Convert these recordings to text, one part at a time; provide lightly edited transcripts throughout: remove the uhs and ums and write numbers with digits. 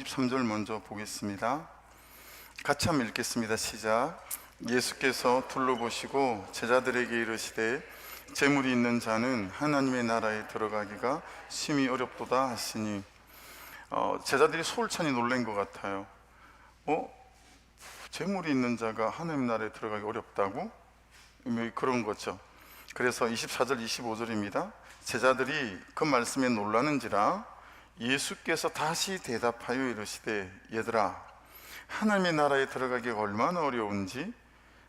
23절 먼저 보겠습니다. 같이 한번 읽겠습니다. 시작. 예수께서 둘러보시고 제자들에게 이르시되 재물이 있는 자는 하나님의 나라에 들어가기가 심히 어렵도다 하시니, 제자들이 소울찬이 놀란 것 같아요. 재물이 있는 자가 하나님 나라에 들어가기 어렵다고? 그런 거죠. 그래서 24절 25절입니다. 제자들이 그 말씀에 놀라는지라 예수께서 다시 대답하여 이르시되 얘들아, 하나님의 나라에 들어가기가 얼마나 어려운지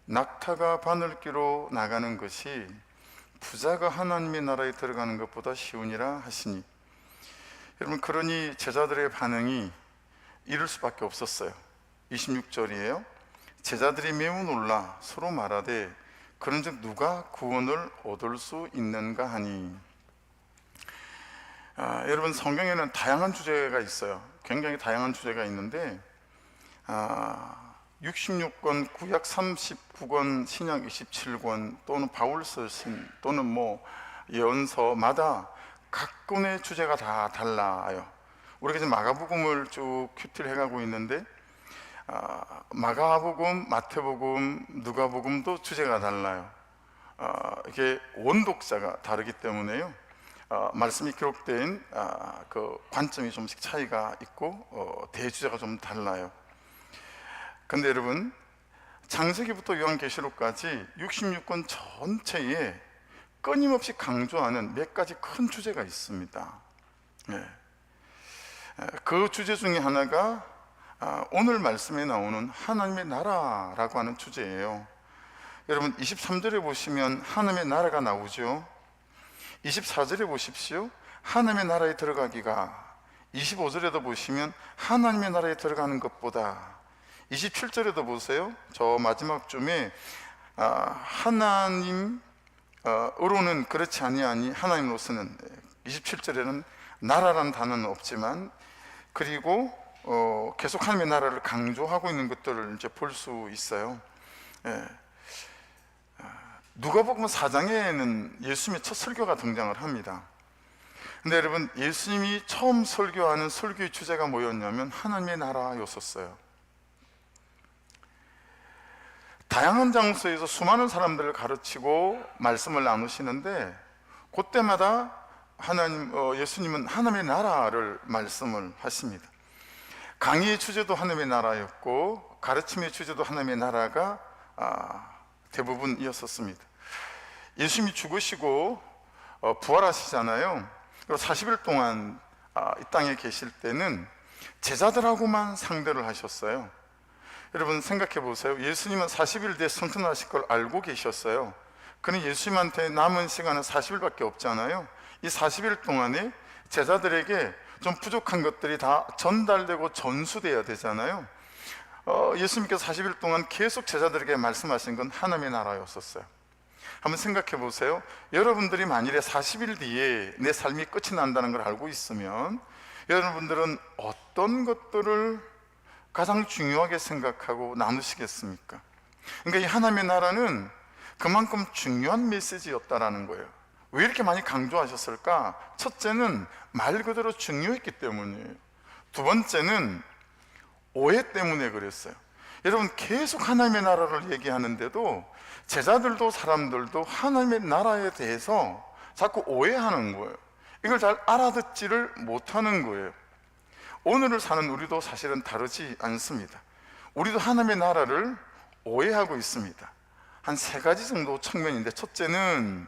낙타가 바늘기로 나가는 것이 부자가 하나님의 나라에 들어가는 것보다 쉬우니라 하시니. 여러분, 그러니 제자들의 반응이 이럴 수밖에 없었어요. 26절이에요. 제자들이 매우 놀라 서로 말하되 그런즉 누가 구원을 얻을 수 있는가 하니. 여러분, 성경에는 다양한 주제가 있어요. 굉장히 다양한 주제가 있는데 66권, 구약 39권, 신약 27권, 또는 바울서신, 또는 예언서마다 각 권의 주제가 다 달라요. 우리가 지금 마가복음을 쭉 큐티를 해가고 있는데 마가복음, 마태복음, 누가복음도 주제가 달라요. 이게 원독자가 다르기 때문에요. 말씀이 기록된 그 관점이 좀씩 차이가 있고 대주제가 좀 달라요. 근데 여러분, 창세기부터 요한계시록까지 66권 전체에 끊임없이 강조하는 몇 가지 큰 주제가 있습니다. 그 주제 중에 하나가 오늘 말씀에 나오는 하나님의 나라라고 하는 주제예요. 여러분, 23절에 보시면 하나님의 나라가 나오죠. 24절에 보십시오. 하나님의 나라에 들어가기가, 25절에도 보시면 하나님의 나라에 들어가는 것보다, 27절에도 보세요. 저 마지막 쯤에 하나님으로는 그렇지 아니하니 하나님으로서는, 27절에는 나라라는 단어는 없지만, 그리고 계속 하나님의 나라를 강조하고 있는 것들을 이제 볼 수 있어요. 누가복음 4장에는 예수님의 첫 설교가 등장을 합니다. 근데 여러분, 예수님이 처음 설교하는 설교의 주제가 뭐였냐면 하나님의 나라였었어요. 다양한 장소에서 수많은 사람들을 가르치고 말씀을 나누시는데, 그때마다 예수님은 하나님의 나라를 말씀을 하십니다. 강의의 주제도 하나님의 나라였고 가르침의 주제도 하나님의 나라가 대부분이었었습니다. 예수님이 죽으시고 부활하시잖아요. 그리고 40일 동안 이 땅에 계실 때는 제자들하고만 상대를 하셨어요. 여러분, 생각해 보세요. 예수님은 40일 뒤에 승천하실 걸 알고 계셨어요. 그는 예수님한테 남은 시간은 40일밖에 없잖아요. 이 40일 동안에 제자들에게 좀 부족한 것들이 다 전달되고 전수되어야 되잖아요. 예수님께서 40일 동안 계속 제자들에게 말씀하신 건 하나님의 나라였었어요. 한번 생각해 보세요. 여러분들이 만일에 40일 뒤에 내 삶이 끝이 난다는 걸 알고 있으면 여러분들은 어떤 것들을 가장 중요하게 생각하고 나누시겠습니까? 그러니까 이 하나님의 나라는 그만큼 중요한 메시지였다라는 거예요. 왜 이렇게 많이 강조하셨을까? 첫째는 말 그대로 중요했기 때문이에요. 두 번째는 오해 때문에 그랬어요. 여러분, 계속 하나님의 나라를 얘기하는데도 제자들도 사람들도 하나님의 나라에 대해서 자꾸 오해하는 거예요. 이걸 잘 알아듣지를 못하는 거예요. 오늘을 사는 우리도 사실은 다르지 않습니다. 우리도 하나님의 나라를 오해하고 있습니다. 한 세 가지 정도 측면인데, 첫째는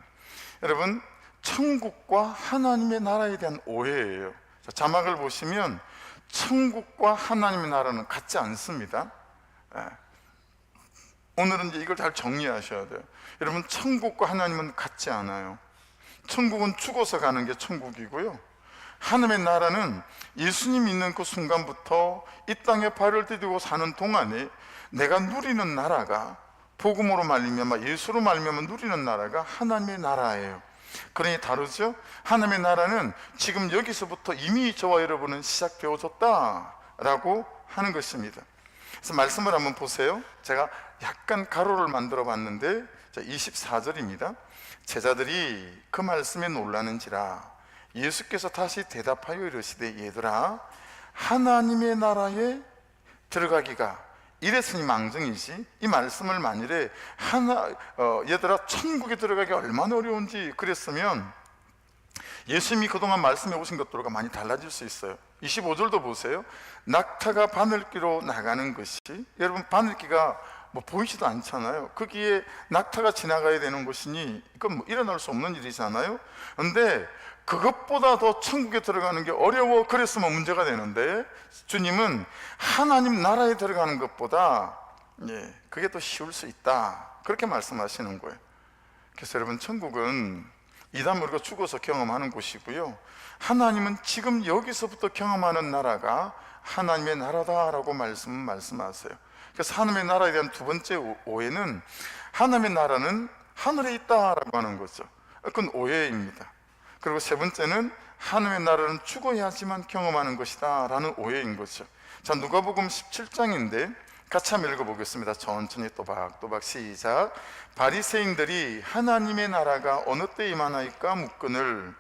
여러분, 천국과 하나님의 나라에 대한 오해예요. 자막을 보시면 천국과 하나님의 나라는 같지 않습니다. 오늘은 이제 이걸 잘 정리하셔야 돼요. 여러분, 천국과 하나님은 같지 않아요. 천국은 죽어서 가는 게 천국이고요, 하나님의 나라는 예수님 믿는 그 순간부터 이 땅에 발을 디디고 사는 동안에 내가 누리는 나라가, 복음으로 말미암아 예수로 말미암아 누리는 나라가 하나님의 나라예요. 그러니 다르죠? 하나님의 나라는 지금 여기서부터 이미 저와 여러분은 시작되어졌다라고 하는 것입니다. 그래서 말씀을 한번 보세요. 제가 약간 가로를 만들어 봤는데 24절입니다. 제자들이 그 말씀에 놀라는지라 예수께서 다시 대답하여 이르시되 얘들아, 하나님의 나라에 들어가기가 이랬으니 망정이지, 이 말씀을 만일에 얘들아 천국에 들어가기 얼마나 어려운지 그랬으면 예수님이 그동안 말씀해 오신 것들과 많이 달라질 수 있어요. 25절도 보세요. 낙타가 바늘기로 나가는 것이, 여러분 바늘기가 뭐 보이지도 않잖아요. 거기에 낙타가 지나가야 되는 것이니 이건 뭐 일어날 수 없는 일이잖아요. 그런데 그것보다 더 천국에 들어가는 게 어려워, 그랬으면 문제가 되는데 주님은 하나님 나라에 들어가는 것보다 그게 더 쉬울 수 있다, 그렇게 말씀하시는 거예요. 그래서 여러분, 천국은 이단 우리가 죽어서 경험하는 곳이고요, 하나님은 지금 여기서부터 경험하는 나라가 하나님의 나라다라고 말씀하세요. 그래서 하나님의 나라에 대한 두 번째 오해는 하나님의 나라는 하늘에 있다라고 하는 거죠. 그건 오해입니다. 그리고 세 번째는 하나님의 나라는 죽어야지만 경험하는 것이다 라는 오해인 거죠. 자, 누가복음 17장인데 같이 한번 읽어보겠습니다. 천천히 또박또박 시작. 바리새인들이 하나님의 나라가 어느 때 임하나이까 묻거늘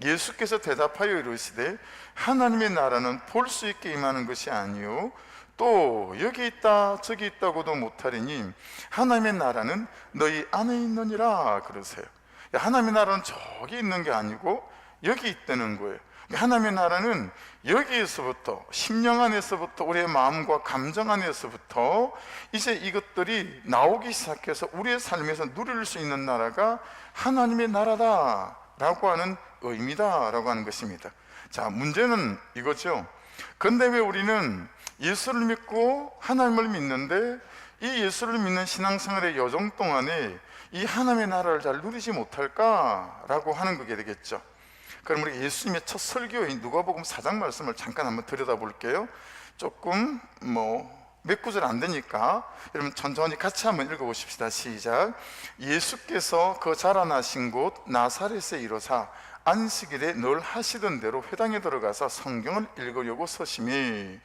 예수께서 대답하여 이르시되 하나님의 나라는 볼 수 있게 임하는 것이 아니요 또 여기 있다 저기 있다고도 못하리니 하나님의 나라는 너희 안에 있느니라 그러세요. 하나님의 나라는 저기 있는 게 아니고 여기 있다는 거예요. 하나님의 나라는 여기에서부터, 심령 안에서부터, 우리의 마음과 감정 안에서부터 이제 이것들이 나오기 시작해서 우리의 삶에서 누릴 수 있는 나라가 하나님의 나라다 라고 하는 의미다 라고 하는 것입니다. 자, 문제는 이거죠. 그런데 왜 우리는 예수를 믿고 하나님을 믿는데 이 예수를 믿는 신앙생활의 여정 동안에 이 하나님의 나라를 잘 누리지 못할까라고 하는 거게 되겠죠. 그럼 우리 예수님의 첫 설교인 누가복음 4장 말씀을 잠깐 한번 들여다볼게요. 조금 몇 구절 안 되니까 여러분 천천히 같이 한번 읽어보십시다. 시작. 예수께서 그 자라나신 곳 나사렛에 이르사 안식일에 늘 하시던 대로 회당에 들어가서 성경을 읽으려고 서심이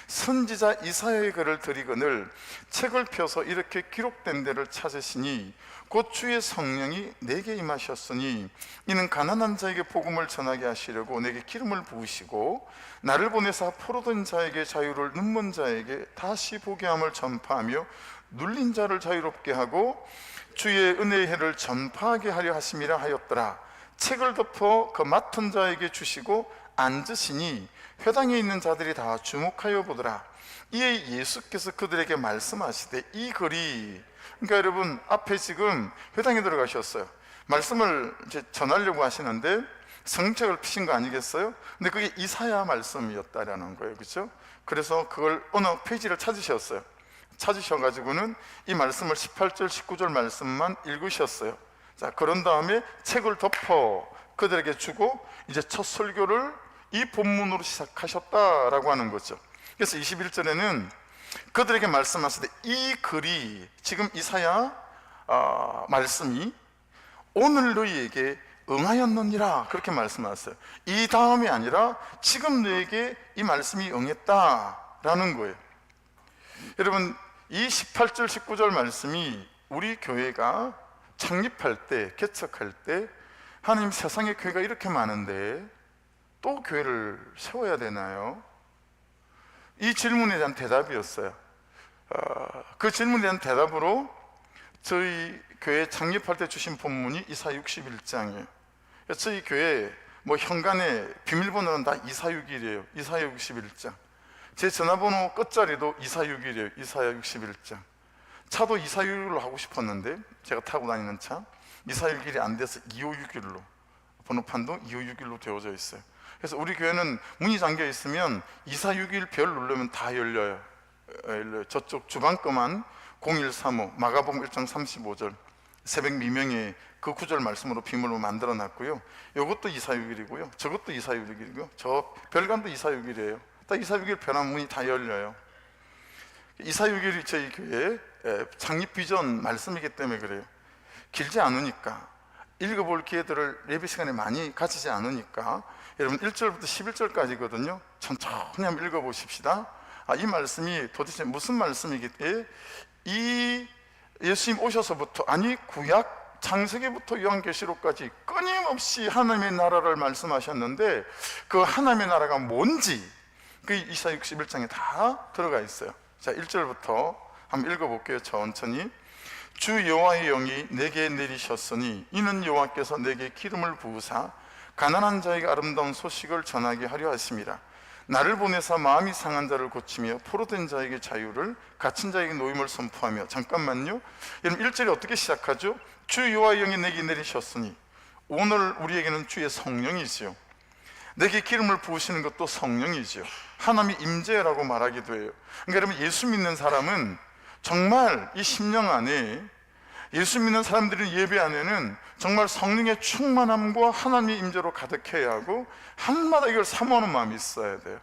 선지자 이사야의 글을 들이거늘 책을 펴서 이렇게 기록된 데를 찾으시니 곧 주의 성령이 내게 임하셨으니 이는 가난한 자에게 복음을 전하게 하시려고 내게 기름을 부으시고 나를 보내사 포로된 자에게 자유를, 눈먼 자에게 다시 보게 함을 전파하며 눌린 자를 자유롭게 하고 주의 은혜의 해를 전파하게 하려 하심이라 하였더라. 책을 덮어 그 맡은 자에게 주시고 앉으시니 회당에 있는 자들이 다 주목하여 보더라. 이에 예수께서 그들에게 말씀하시되 이 글이, 그러니까 여러분 앞에 지금 회당에 들어가셨어요. 말씀을 이제 전하려고 하시는데 성책을 피신 거 아니겠어요? 근데 그게 이사야 말씀이었다라는 거예요. 그렇죠? 그래서 그걸 어느 페이지를 찾으셨어요. 찾으셔가지고는 이 말씀을 18절 19절 말씀만 읽으셨어요. 자, 그런 다음에 책을 덮어 그들에게 주고 이제 첫 설교를 이 본문으로 시작하셨다라고 하는 거죠. 그래서 21절에는 그들에게 말씀하시되 이 글이, 지금 이사야 말씀이 오늘 너희에게 응하였느니라 그렇게 말씀하셨어요. 이 다음이 아니라 지금 너에게 이 말씀이 응했다라는 거예요. 여러분, 이 18절 19절 말씀이 우리 교회가 창립할 때, 개척할 때 하나님, 세상에 교회가 이렇게 많은데 또 교회를 세워야 되나요? 이 질문에 대한 대답이었어요. 그 질문에 대한 대답으로 저희 교회 창립할 때 주신 본문이 이사 61장이에요. 저희 교회 현관에 비밀번호는 다 246이래요. 이사 61장. 제 전화번호 끝자리도 246이래요. 이사야 61장. 차도 246일로 하고 싶었는데 제가 타고 다니는 차 246일이 안 돼서 2561로, 번호판도 2561로 되어져 있어요. 그래서 우리 교회는 문이 잠겨 있으면 246일 별 누르면 다 열려요. 저쪽 주방 거만 0135 마가복음 1장 35절 새벽 미명에 그 구절 말씀으로 비밀로 만들어 놨고요. 이것도 246일이고요. 저것도 246일이고요. 저 별관도 246일이에요. 딱 246일 변한 문이 다 열려요. 246일이 저희 교회 창립 비전 말씀이기 때문에 그래요. 길지 않으니까, 읽어볼 기회들을 예배 시간에 많이 가지지 않으니까 여러분 1절부터 11절까지거든요. 천천히 한번 읽어보십시다. 이 말씀이 도대체 무슨 말씀이기에 이 예수님 오셔서부터, 아니 구약 창세기부터 요한계시록까지 끊임없이 하나님의 나라를 말씀하셨는데 그 하나님의 나라가 뭔지, 그 이사 61장에 다 들어가 있어요. 자, 1절부터 한번 읽어볼게요. 천천히. 주 여호와의 영이 내게 내리셨으니 이는 여호와께서 내게 기름을 부으사 가난한 자에게 아름다운 소식을 전하게 하려 하심이라. 나를 보내사 마음이 상한 자를 고치며 포로된 자에게 자유를, 갇힌 자에게 노임을 선포하며. 잠깐만요. 여러분 1절이 어떻게 시작하죠? 주 여호와의 영이 내게 내리셨으니, 오늘 우리에게는 주의 성령이지요. 내게 기름을 부으시는 것도 성령이지요. 하나님의 임재라고 말하기도 해요. 그러니까 여러분, 예수 믿는 사람은 정말 이 10년 안에, 예수 믿는 사람들의 예배 안에는 정말 성령의 충만함과 하나님의 임재로 가득해야 하고, 한마다 이걸 사모하는 마음이 있어야 돼요.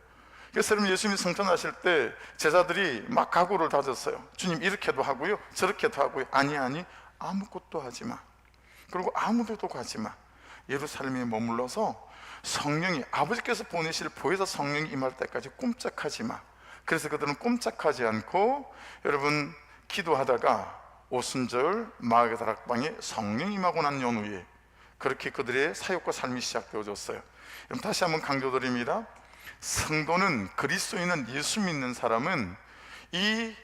그래서 여러분, 예수님이 성천하실 때 제자들이 막 각오를 다졌어요. 주님, 이렇게도 하고요, 저렇게도 하고요. 아니 아무것도 하지 마. 그리고 아무데도 가지 마. 예루살렘에 머물러서 성령이, 아버지께서 보내실 보혜사 성령이 임할 때까지 꼼짝하지 마. 그래서 그들은 꼼짝하지 않고 여러분 기도하다가 오순절 마을 다락방에 성령이 임하고 난 연후에 그렇게 그들의 사역과 삶이 시작되어졌어요. 그럼 다시 한번 강조드립니다. 성도는, 그리스도인은, 예수 믿는 사람은 이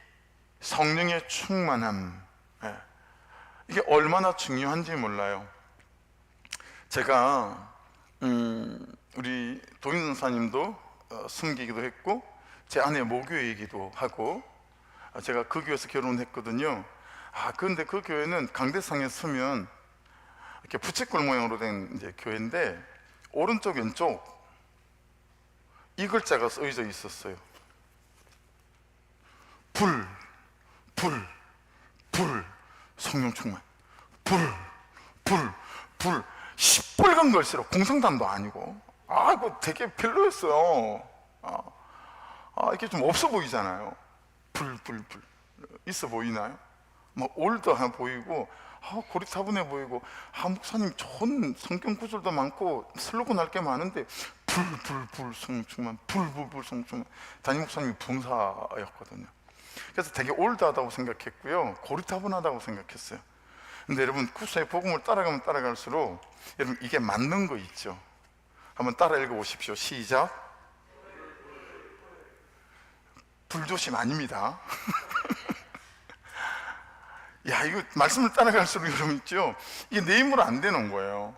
성령의 충만함, 이게 얼마나 중요한지 몰라요. 제가 우리 도인 선사님도 숨기기도 했고, 제 아내 모교이기도 하고, 제가 그 교회에서 결혼했거든요. 그런데 그 교회는 강대상에 서면 이렇게 부채꼴 모양으로 된 이제 교회인데, 오른쪽 왼쪽 이 글자가 써져 있었어요. 불, 성령 충만. 불. 시뻘건 글씨로, 공성단도 아니고. 이거 되게 별로였어요. 이게 좀 없어 보이잖아요. 불. 있어 보이나요? 뭐 올드해 보이고, 고리타분해 보이고, 목사님 좋은 성경 구절도 많고 슬로건 할 게 많은데 불 성충만, 불 성충만. 담임 목사님이 봉사였거든요. 그래서 되게 올드하다고 생각했고요, 고리타분하다고 생각했어요. 근데 여러분, 구수의 복음을 따라가면 따라갈수록 여러분 이게 맞는 거 있죠. 한번 따라 읽어보십시오. 시작. 불조심 아닙니다. 이거 말씀을 따라갈수록 여러분 있죠, 이게 내 힘으로 안 되는 거예요.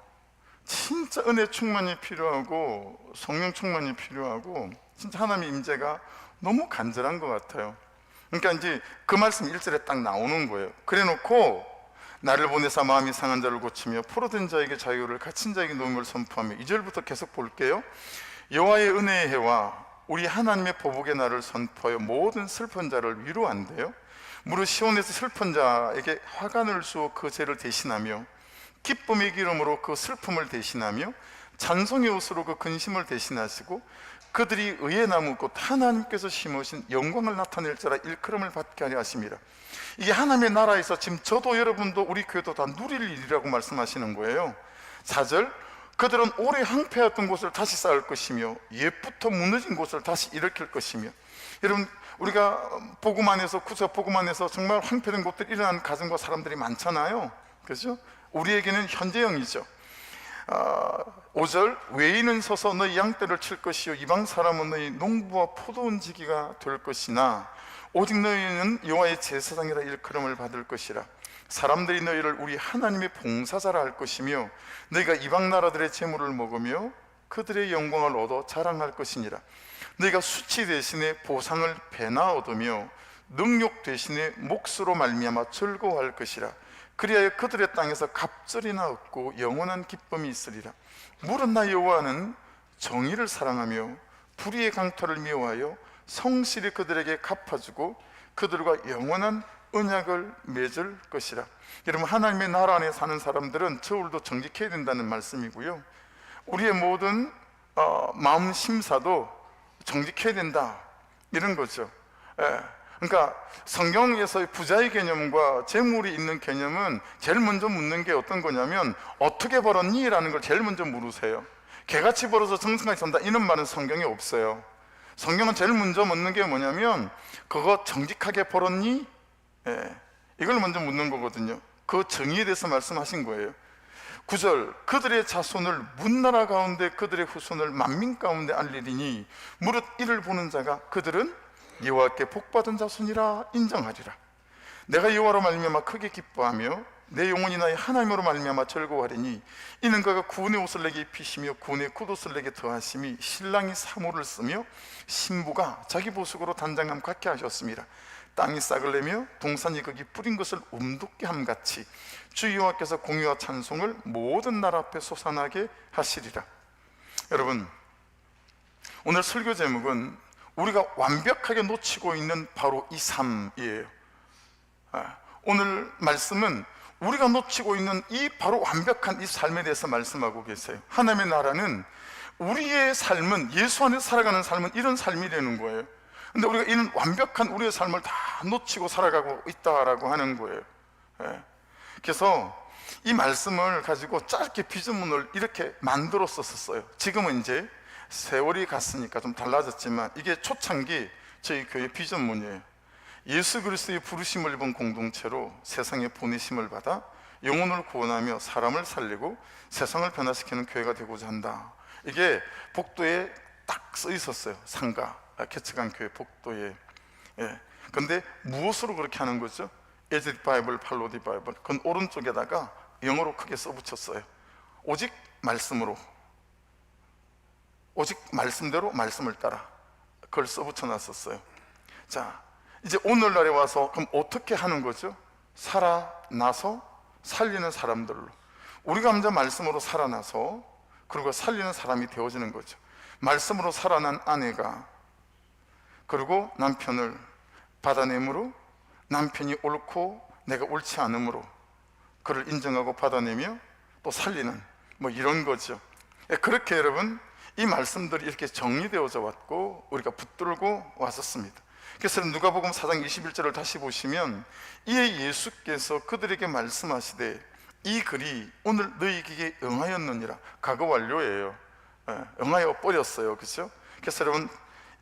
진짜 은혜 충만이 필요하고 성령 충만이 필요하고, 진짜 하나님의 임재가 너무 간절한 것 같아요. 그러니까 이제 그 말씀 1절에 딱 나오는 거예요. 그래 놓고 나를 보내사 마음이 상한 자를 고치며 포로된 자에게 자유를, 갇힌 자에게 노임을 선포하며. 2절부터 계속 볼게요. 여호와의 은혜의 해와 우리 하나님의 보복의 날을 선포하여 모든 슬픈 자를 위로한대요. 무릇 시온에서 슬픈 자에게 화관을 쏘어 그 죄를 대신하며, 기쁨의 기름으로 그 슬픔을 대신하며, 찬송의 옷으로 그 근심을 대신하시고, 그들이 의의 나무 곧 하나님께서 심으신 영광을 나타낼 자라 일컬음을 받게 하려 하심이라. 이게 하나님의 나라에서 지금 저도 여러분도 우리 교회도 다 누릴 일이라고 말씀하시는 거예요. 4절. 그들은 오래 황폐했던 곳을 다시 쌓을 것이며 옛부터 무너진 곳을 다시 일으킬 것이며. 여러분, 우리가 복음 안에서, 구속 복음 안에서 정말 황폐된 곳들 일어난 가정과 사람들이 많잖아요. 그렇죠? 우리에게는 현재형이죠. 5절. 외인은 서서 너희 양떼를 칠 것이요 이방 사람은 너희 농부와 포도원지기가 될 것이나 오직 너희는 여호와의 제사장이라 일컬음을 받을 것이라. 사람들이 너희를 우리 하나님의 봉사자라 할 것이며 너희가 이방 나라들의 재물을 먹으며 그들의 영광을 얻어 자랑할 것이니라. 너희가 수치 대신에 보상을 배나 얻으며 능욕 대신에 몫으로 말미암아 즐거워할 것이라. 그리하여 그들의 땅에서 갑절이나 얻고 영원한 기쁨이 있으리라. 무릇 나 여호와는 정의를 사랑하며 불의의 강토를 미워하여 성실히 그들에게 갚아주고 그들과 영원한 언약을 맺을 것이라. 여러분, 하나님의 나라 안에 사는 사람들은 저울도 정직해야 된다는 말씀이고요, 우리의 모든 마음 심사도 정직해야 된다, 이런 거죠. 그러니까 성경에서 부자의 개념과 재물이 있는 개념은 제일 먼저 묻는 게 어떤 거냐면 어떻게 벌었니? 라는 걸 제일 먼저 물으세요. 개같이 벌어서 정성같이 산다, 이런 말은 성경에 없어요. 성경은 제일 먼저 묻는 게 뭐냐면 그거 정직하게 벌었니? 이걸 먼저 묻는 거거든요. 그 정의에 대해서 말씀하신 거예요. 9절 그들의 자손을 문나라 가운데 그들의 후손을 만민 가운데 알리리니 무릇 이를 보는 자가 그들은 여호와께 복받은 자손이라 인정하리라. 내가 여호와로 말미암아 크게 기뻐하며 내 영혼이 나의 하나님으로 말미암아 즐거워하리니 이는 그가 구원의 옷을 내게 입히시며 구원의 굿옷을 내게 더하심이 신랑이 사모를 쓰며 신부가 자기 보석으로 단장함 같게 하셨습니다. 땅이 싹을 내며 동산이 거기 뿌린 것을 움돋게 함같이 주 여호와께서 공의와 찬송을 모든 나라 앞에 솟아나게 하시리라. 여러분, 오늘 설교 제목은 우리가 완벽하게 놓치고 있는 바로 이 삶이에요. 오늘 말씀은 우리가 놓치고 있는 이 바로 완벽한 이 삶에 대해서 말씀하고 계세요. 하나님의 나라는, 우리의 삶은, 예수 안에서 살아가는 삶은 이런 삶이 되는 거예요. 근데 우리가 이런 완벽한 우리의 삶을 다 놓치고 살아가고 있다라고 하는 거예요. 그래서 이 말씀을 가지고 짧게 비전문을 이렇게 만들었었어요. 지금은 이제 세월이 갔으니까 좀 달라졌지만 이게 초창기 저희 교회 비전문이에요. 예수 그리스도의 부르심을 입은 공동체로 세상에 보내심을 받아 영혼을 구원하며 사람을 살리고 세상을 변화시키는 교회가 되고자 한다. 이게 복도에 딱 써 있었어요. 상가 개척한 교회 복도에. 근데 무엇으로 그렇게 하는 거죠? As the Bible, follow the Bible. 그건 오른쪽에다가 영어로 크게 써붙였어요. 오직 말씀으로, 오직 말씀대로 말씀을 따라, 그걸 써붙여 놨었어요. 자, 이제 오늘날에 와서 그럼 어떻게 하는 거죠? 살아나서 살리는 사람들로, 우리가 먼저 말씀으로 살아나서 그리고 살리는 사람이 되어지는 거죠. 말씀으로 살아난 아내가 그리고 남편을 받아내므로 남편이 옳고 내가 옳지 않으므로 그를 인정하고 받아내며 또 살리는, 뭐 이런 거죠. 그렇게 여러분 이 말씀들이 이렇게 정리되어져 왔고 우리가 붙들고 왔었습니다. 그래서 누가복음 4장 21절을 다시 보시면 이에 예수께서 그들에게 말씀하시되 이 글이 오늘 너희에게 응하였느니라. 과거 완료예요. 응하여 버렸어요. 그렇죠? 그래서 여러분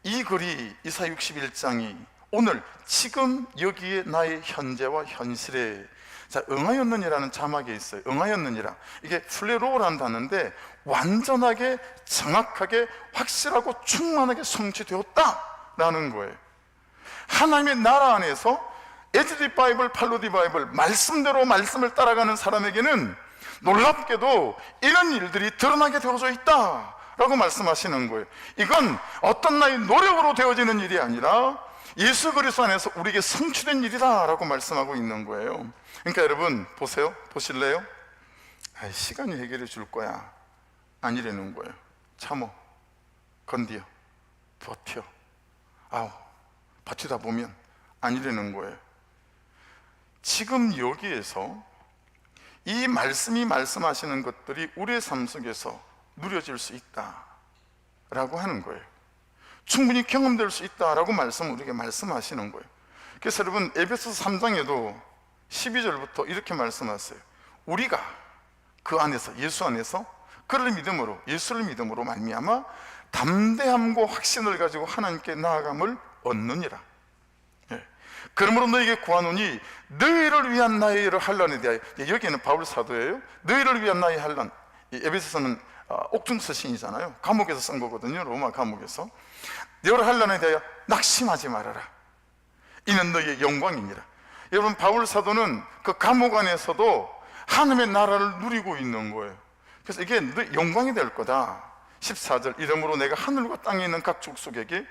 이 글이 이사야 61장이 오늘 지금 여기에 나의 현재와 현실에, 자, 응하였느니라는 자막에 있어요. 응하였느니라. 이게 플레로우라는 단어인데 완전하게 정확하게 확실하고 충만하게 성취되었다라는 거예요. 하나님의 나라 안에서 As the Bible, follow the Bible, 말씀대로 말씀을 따라가는 사람에게는 놀랍게도 이런 일들이 드러나게 되어져 있다라고 말씀하시는 거예요. 이건 어떤 나의 노력으로 되어지는 일이 아니라 예수 그리스도 안에서 우리에게 성취된 일이다라고 말씀하고 있는 거예요. 그러니까 여러분 보세요. 보실래요? 시간이 해결해 줄 거야. 아니라는 거예요. 참어, 건디어, 버텨. 버티다 보면 아니라는 거예요. 지금 여기에서 이 말씀이 말씀하시는 것들이 우리의 삶 속에서 누려질 수 있다라고 하는 거예요. 충분히 경험될 수 있다라고 우리에게 말씀하시는 거예요. 그래서 여러분 에베소서 3장에도 12절부터 이렇게 말씀하세요. 우리가 그 안에서, 예수 안에서 그를 믿음으로, 예수를 믿음으로 말미암아 담대함과 확신을 가지고 하나님께 나아감을 얻느니라. 그러므로 너에게 구하노니 너희를 위한 나의 일을 환난에 대하여, 여기에는 바울 사도예요. 너희를 위한 나의 환난, 에베소서는 옥중 서신이잖아요. 감옥에서 쓴 거거든요. 로마 감옥에서. 너희를 환난에 대하여 낙심하지 말아라. 이는 너희의 영광이니라. 여러분 바울 사도는 그 감옥 안에서도 하나님의 나라를 누리고 있는 거예요. 그래서 이게 너희 영광이 될 거다. 14절 이러므로 내가 하늘과 땅에 있는 각 족속에게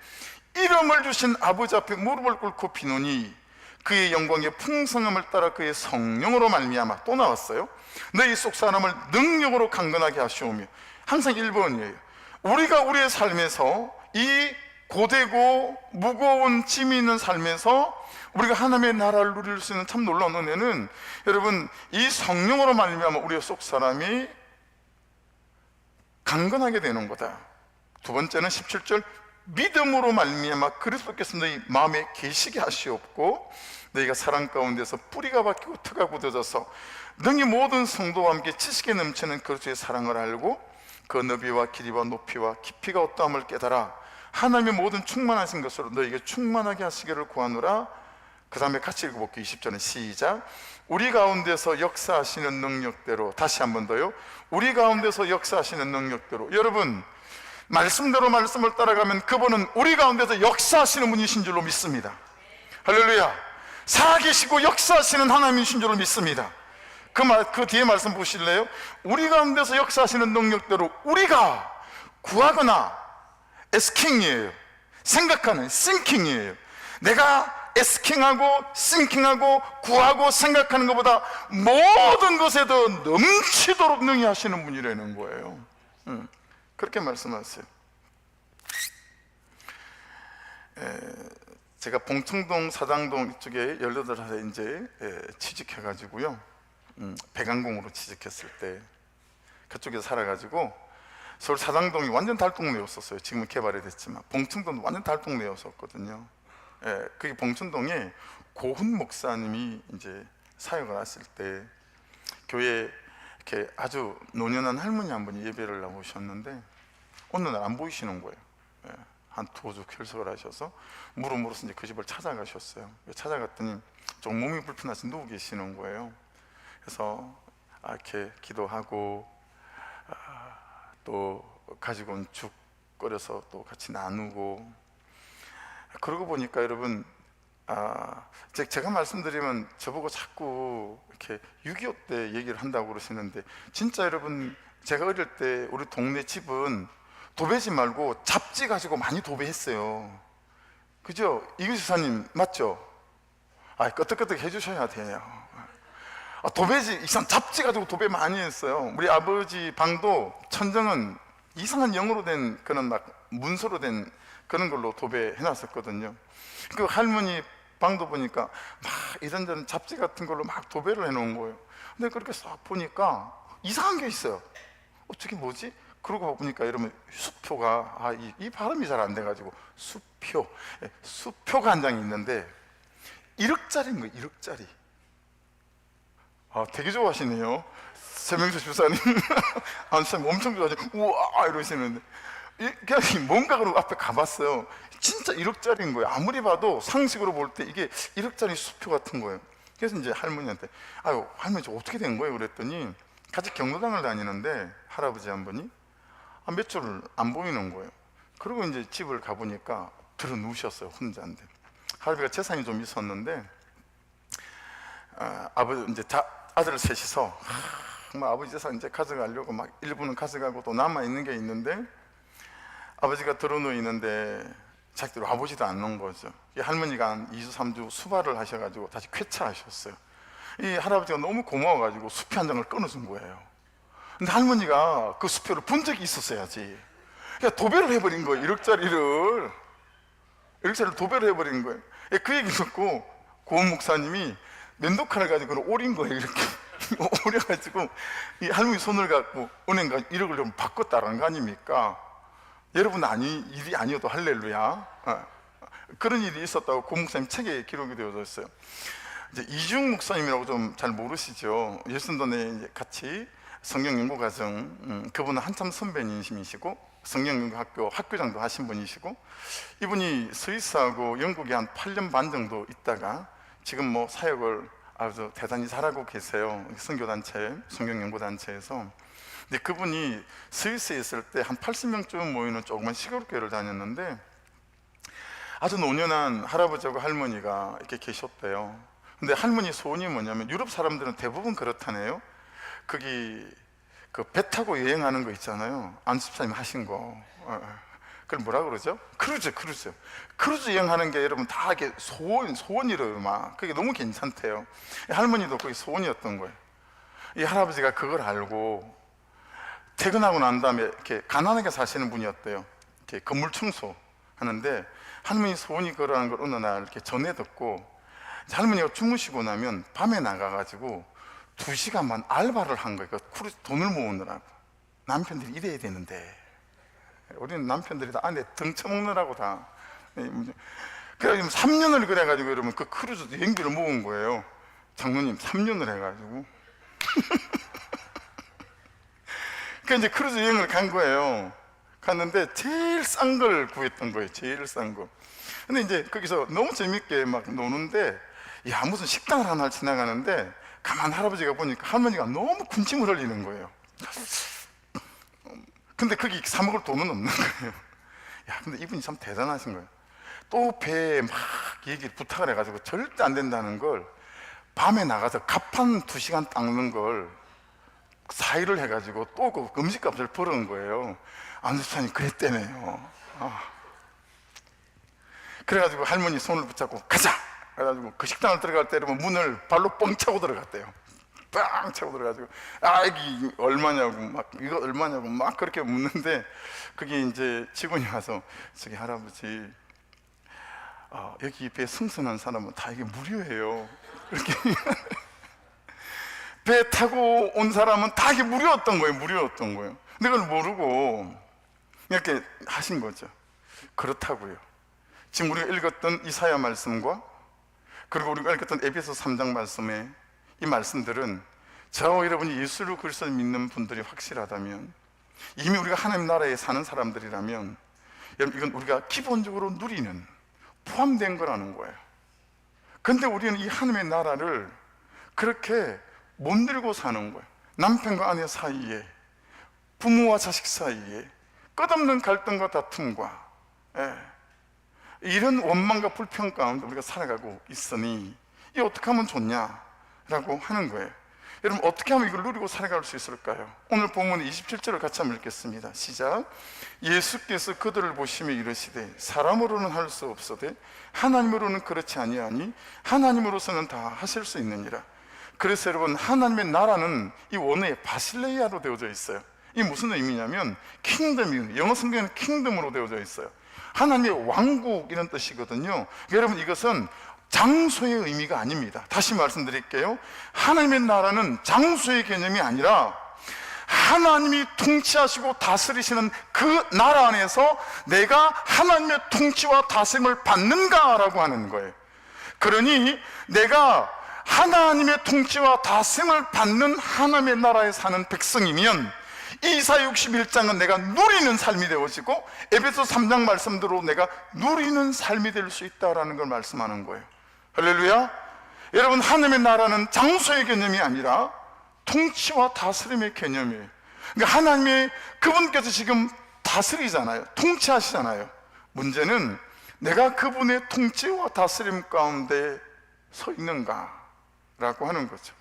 이름을 주신 아버지 앞에 무릎을 꿇고 비노니 그의 영광의 풍성함을 따라 그의 성령으로 말미암아, 또 나왔어요. 너희 속 사람을 능력으로 강건하게 하시오며. 항상 1번이에요. 우리가 우리의 삶에서 이 고되고 무거운 짐이 있는 삶에서 우리가 하나님의 나라를 누릴 수 있는 참 놀라운 은혜는 여러분 이 성령으로 말미암아 우리의 속 사람이 강건하게 되는 거다. 두 번째는 17절 믿음으로 말미암아 그리스도께서 너희 마음에 계시게 하시옵고 너희가 사랑 가운데서 뿌리가 박히고 터가 굳어져서 능히 모든 성도와 함께 지식에 넘치는 그리스도의 사랑을 알고 그 너비와 길이와 높이와 깊이가 어떠함을 깨달아 하나님의 모든 충만하신 것으로 너희에게 충만하게 하시기를 구하노라 그 다음에 같이 읽어볼게요. 20절은 시작. 우리 가운데서 역사하시는 능력대로. 다시 한 번 더요. 우리 가운데서 역사하시는 능력대로. 여러분, 말씀대로 말씀을 따라가면 그분은 우리 가운데서 역사하시는 분이신 줄로 믿습니다. 할렐루야. 살아계시고 역사하시는 하나님이신 줄로 믿습니다. 그 뒤에 말씀 보실래요? 우리 가운데서 역사하시는 능력대로 우리가 구하거나 asking 이에요. 생각하는 thinking이에요. 내가 asking,하고 thinking하고 구하고 생각하는 것보다 모든 것에 더 넘치도록 능히 하시는 분이라는 거예요. 그렇게 말씀하세요. 제가 봉청동 사당동 이쪽에 18살에 이제 취직해가지고요, 백안공으로 취직했을 때 그쪽에 살아가지고 서울 사당동이 완전 달동네였었어요. 지금은 개발이 됐지만 봉청동도 완전 달동네였었거든요. 그게 봉천동에 고훈 목사님이 이제 사역을 하실 때 교회에 이렇게 아주 노년한 할머니 한 분이 예배를 나오셨는데 어느 날 안 보이시는 거예요. 한 두어 주 결석을 하셔서 물어서 이제 그 집을 찾아가셨어요. 찾아갔더니 좀 몸이 불편하셔서 누워 계시는 거예요. 그래서 이렇게 기도하고 또 가지고 온 죽 끓여서 또 같이 나누고, 그러고 보니까 여러분, 제가 말씀드리면 저보고 자꾸 이렇게 6.25 때 얘기를 한다고 그러시는데, 진짜 여러분, 제가 어릴 때 우리 동네 집은 도배지 말고 잡지 가지고 많이 도배했어요. 그죠? 이규 지사님 맞죠? 끄떡끄떡 해주셔야 돼요. 도배지, 이상 잡지 가지고 도배 많이 했어요. 우리 아버지 방도 천정은 이상한 영어로 된 그런 막 문서로 된 그런 걸로 도배해 놨었거든요. 그 할머니 방도 보니까 막 이런저런 잡지 같은 걸로 막 도배를 해 놓은 거예요. 근데 그렇게 싹 보니까 이상한 게 있어요. 저게 뭐지? 그러고 보니까 여러분, 수표가 이 발음이 잘 안 돼가지고 수표가 한 장이 있는데 1억짜리인 거예요. 1억짜리. 되게 좋아하시네요, 세명수 주사님. 선생님 엄청 좋아하시고 우와 이러시는데, 그냥 뭔가 그러고 앞에 가봤어요. 진짜 1억짜리인 거예요. 아무리 봐도 상식으로 볼 때 이게 1억짜리 수표 같은 거예요. 그래서 이제 할머니한테 할머니 저 어떻게 된 거예요? 그랬더니 같이 경로당을 다니는데 할아버지 한 분이 몇 주를 안 보이는 거예요. 그리고 이제 집을 가보니까 들어 누우셨어요, 혼자인데. 할아버지가 재산이 좀 있었는데 아버지 이제 아들 셋이서 아버지 재산 이제 가져가려고 막 일부는 가져가고 또 남아 있는 게 있는데, 아버지가 들어 누워 있는데 자기들 와보지도 않는 거죠. 이 할머니가 한 2주 3주 수발을 하셔가지고 다시 쾌차하셨어요. 이 할아버지가 너무 고마워가지고 수표 한 장을 끊어준 거예요. 근데 할머니가 그 수표를 본 적이 있었어야지. 그러니까 도배를 해버린 거예요. 1억짜리를 도배를 해버린 거예요. 그 얘기 듣고 고은 목사님이 면도칼을 가지고 오린 거예요. 이렇게 오려가지고 이 할머니 손을 갖고 은행가 1억을 좀 바꿨다라는 거 아닙니까? 여러분, 일이 아니어도 할렐루야. 그런 일이 있었다고 고 목사님 책에 기록이 되어져 있어요. 이제 이중 목사님이라고 좀 잘 모르시죠? 예순돈에 같이 성경연구과정, 그분은 한참 선배님이시고 성경연구학교 학교장도 하신 분이시고, 이분이 스위스하고 영국에 한 8년 반 정도 있다가 지금 뭐 사역을 아주 대단히 잘하고 계세요. 선교단체, 성경연구단체에서. 근데 그분이 스위스에 있을 때 한 80명쯤 모이는 조그만 시골교회를 다녔는데 아주 노년한 할아버지하고 할머니가 이렇게 계셨대요. 근데 할머니 소원이 뭐냐면, 유럽 사람들은 대부분 그렇다네요. 거기 그 배 타고 여행하는 거 있잖아요. 안수사님 하신 거. 그걸 뭐라 그러죠? 크루즈 여행하는 게 여러분 다 이게 소원이래요. 막 그게 너무 괜찮대요. 할머니도 그게 소원이었던 거예요. 이 할아버지가 그걸 알고 퇴근하고 난 다음에 이렇게 가난하게 사시는 분이었대요. 이렇게 건물 청소 하는데 할머니 소원이 그러는 걸 어느 날 이렇게 전해 듣고, 할머니가 주무시고 나면 밤에 나가가지고 2시간만 알바를 한 거예요. 크루즈 돈을 모으느라고. 남편들이 일해야 되는데 우리는 남편들이 다 안에 등쳐먹느라고 다. 그래가지고 3년을 그래가지고 여러분 그 크루즈 여행비를 모은 거예요. 장로님 3년을 해가지고. 그러니까 이제 크루즈 여행을 간 거예요. 갔는데 제일 싼 걸 구했던 거예요. 제일 싼 거. 근데 이제 거기서 너무 재밌게 막 노는데 야, 무슨 식당을 하나 지나가는데 가만 할아버지가 보니까 할머니가 너무 군침을 흘리는 거예요. 근데 거기 사 먹을 돈은 없는 거예요. 야, 근데 이분이 참 대단하신 거예요. 또 배에 막 부탁을 해가지고 절대 안 된다는 걸 밤에 나가서 갑판 2시간 닦는 걸 4일을 해가지고 또 그 음식값을 벌은 거예요. 안수사님 그랬대네요. 그래가지고 할머니 손을 붙잡고 가자! 그래가지고 그 식당을 들어갈 때 이러면 문을 발로 뻥 차고 들어갔대요. 빵 차고 들어가지고 이게 얼마냐고 막 이거 얼마냐고 막 그렇게 묻는데 그게 이제 직원이 와서 저기 할아버지 여기 배 승선한 사람은 다 이게 무료예요. 그렇게 배 타고 온 사람은 다 이게 무료였던 거예요. 무료였던 거예요. 근데 그걸 모르고 이렇게 하신 거죠. 그렇다고요. 지금 우리가 읽었던 이사야 말씀과 그리고 우리가 읽었던 에베소 3장 말씀에 이 말씀들은 저와 여러분이 예수를 그리스도를 믿는 분들이 확실하다면, 이미 우리가 하나님 나라에 사는 사람들이라면, 여러분 이건 우리가 기본적으로 누리는, 포함된 거라는 거예요. 근데 우리는 이 하나님의 나라를 그렇게 못 누리고 사는 거예요. 남편과 아내 사이에, 부모와 자식 사이에 끝없는 갈등과 다툼과 이런 원망과 불평 가운데 우리가 살아가고 있으니 이 어떻게 하면 좋냐라고 하는 거예요. 여러분 어떻게 하면 이걸 누리고 살아갈 수 있을까요? 오늘 본문 27절을 같이 한번 읽겠습니다. 시작. 예수께서 그들을 보시며 이르시되 사람으로는 할 수 없으되 하나님으로는 그렇지 아니하니 하나님으로서는 다 하실 수 있느니라. 그래서 여러분 하나님의 나라는 이 원어에 바실레이아로 되어져 있어요. 이 무슨 의미냐면 킹덤이, 영어 성경에는 킹덤으로 되어져 있어요. 하나님의 왕국 이런 뜻이거든요. 여러분 이것은 장소의 의미가 아닙니다. 다시 말씀드릴게요. 하나님의 나라는 장소의 개념이 아니라 하나님이 통치하시고 다스리시는 그 나라 안에서 내가 하나님의 통치와 다스림을 받는가라고 하는 거예요. 그러니 내가 하나님의 통치와 다스림을 받는 하나님의 나라에 사는 백성이면 이사야 61장은 내가 누리는 삶이 되어지고 에베소 3장 말씀대로 내가 누리는 삶이 될 수 있다라는 걸 말씀하는 거예요. 할렐루야. 여러분 하나님의 나라는 장소의 개념이 아니라 통치와 다스림의 개념이에요. 그러니까 하나님의 그분께서 지금 다스리잖아요. 통치하시잖아요. 문제는 내가 그분의 통치와 다스림 가운데 서 있는가라고 하는 거죠.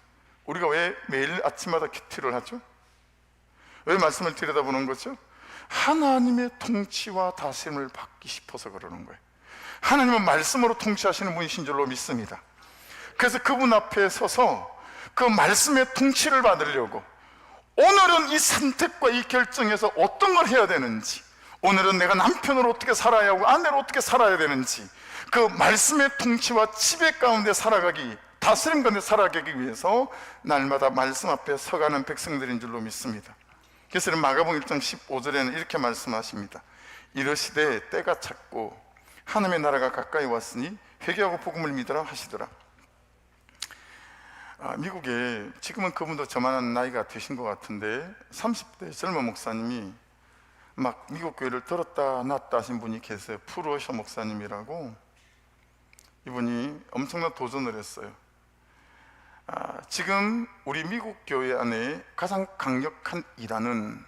우리가 왜 매일 아침마다 큐티를 하죠? 왜 말씀을 들여다보는 거죠? 하나님의 통치와 다스림을 받기 싶어서 그러는 거예요. 하나님은 말씀으로 통치하시는 분이신 줄로 믿습니다. 그래서 그분 앞에 서서 그 말씀의 통치를 받으려고 오늘은 이 선택과 이 결정에서 어떤 걸 해야 되는지, 오늘은 내가 남편으로 어떻게 살아야 하고 아내로 어떻게 살아야 되는지, 그 말씀의 통치와 지배 가운데 살아가기, 다스림 가운데 살아가기 위해서 날마다 말씀 앞에 서가는 백성들인 줄로 믿습니다. 그래서 마가복음 1장 15절에는 이렇게 말씀하십니다. 이르시되 때가 찼고 하나님의 나라가 가까이 왔으니 회개하고 복음을 믿으라 하시더라. 미국에 지금은 그분도 저만한 나이가 되신 것 같은데 30대 젊은 목사님이 막 미국 교회를 들었다 놨다 하신 분이 계세요. 프루어셔 목사님이라고. 이분이 엄청난 도전을 했어요. 지금 우리 미국 교회 안에 가장 강력한 이단은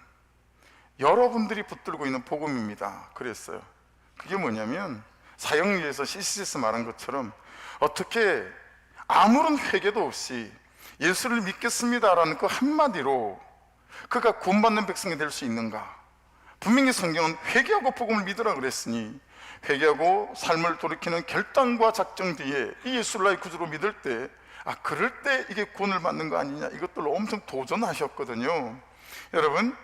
여러분들이 붙들고 있는 복음입니다. 그랬어요. 그게 뭐냐면 사형리에서 CCS 말한 것처럼 어떻게 아무런 회개도 없이 예수를 믿겠습니다라는 그 한마디로 그가 구원받는 백성이 될 수 있는가? 분명히 성경은 회개하고 복음을 믿으라 그랬으니 회개하고 삶을 돌이키는 결단과 작정 뒤에 이 예수를 나의 구주로 믿을 때 그럴 때 이게 구원을 받는 거 아니냐, 이것들로 엄청 도전하셨거든요. 여러분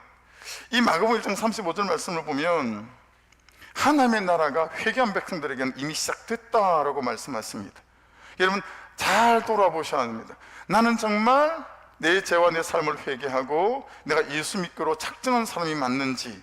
이 마가복음 1장 35절 말씀을 보면 하나님의 나라가 회개한 백성들에게는 이미 시작됐다라고 말씀하십니다. 여러분 잘 돌아보셔야 합니다. 나는 정말 내 죄와 내 삶을 회개하고 내가 예수 믿기로 작정한 사람이 맞는지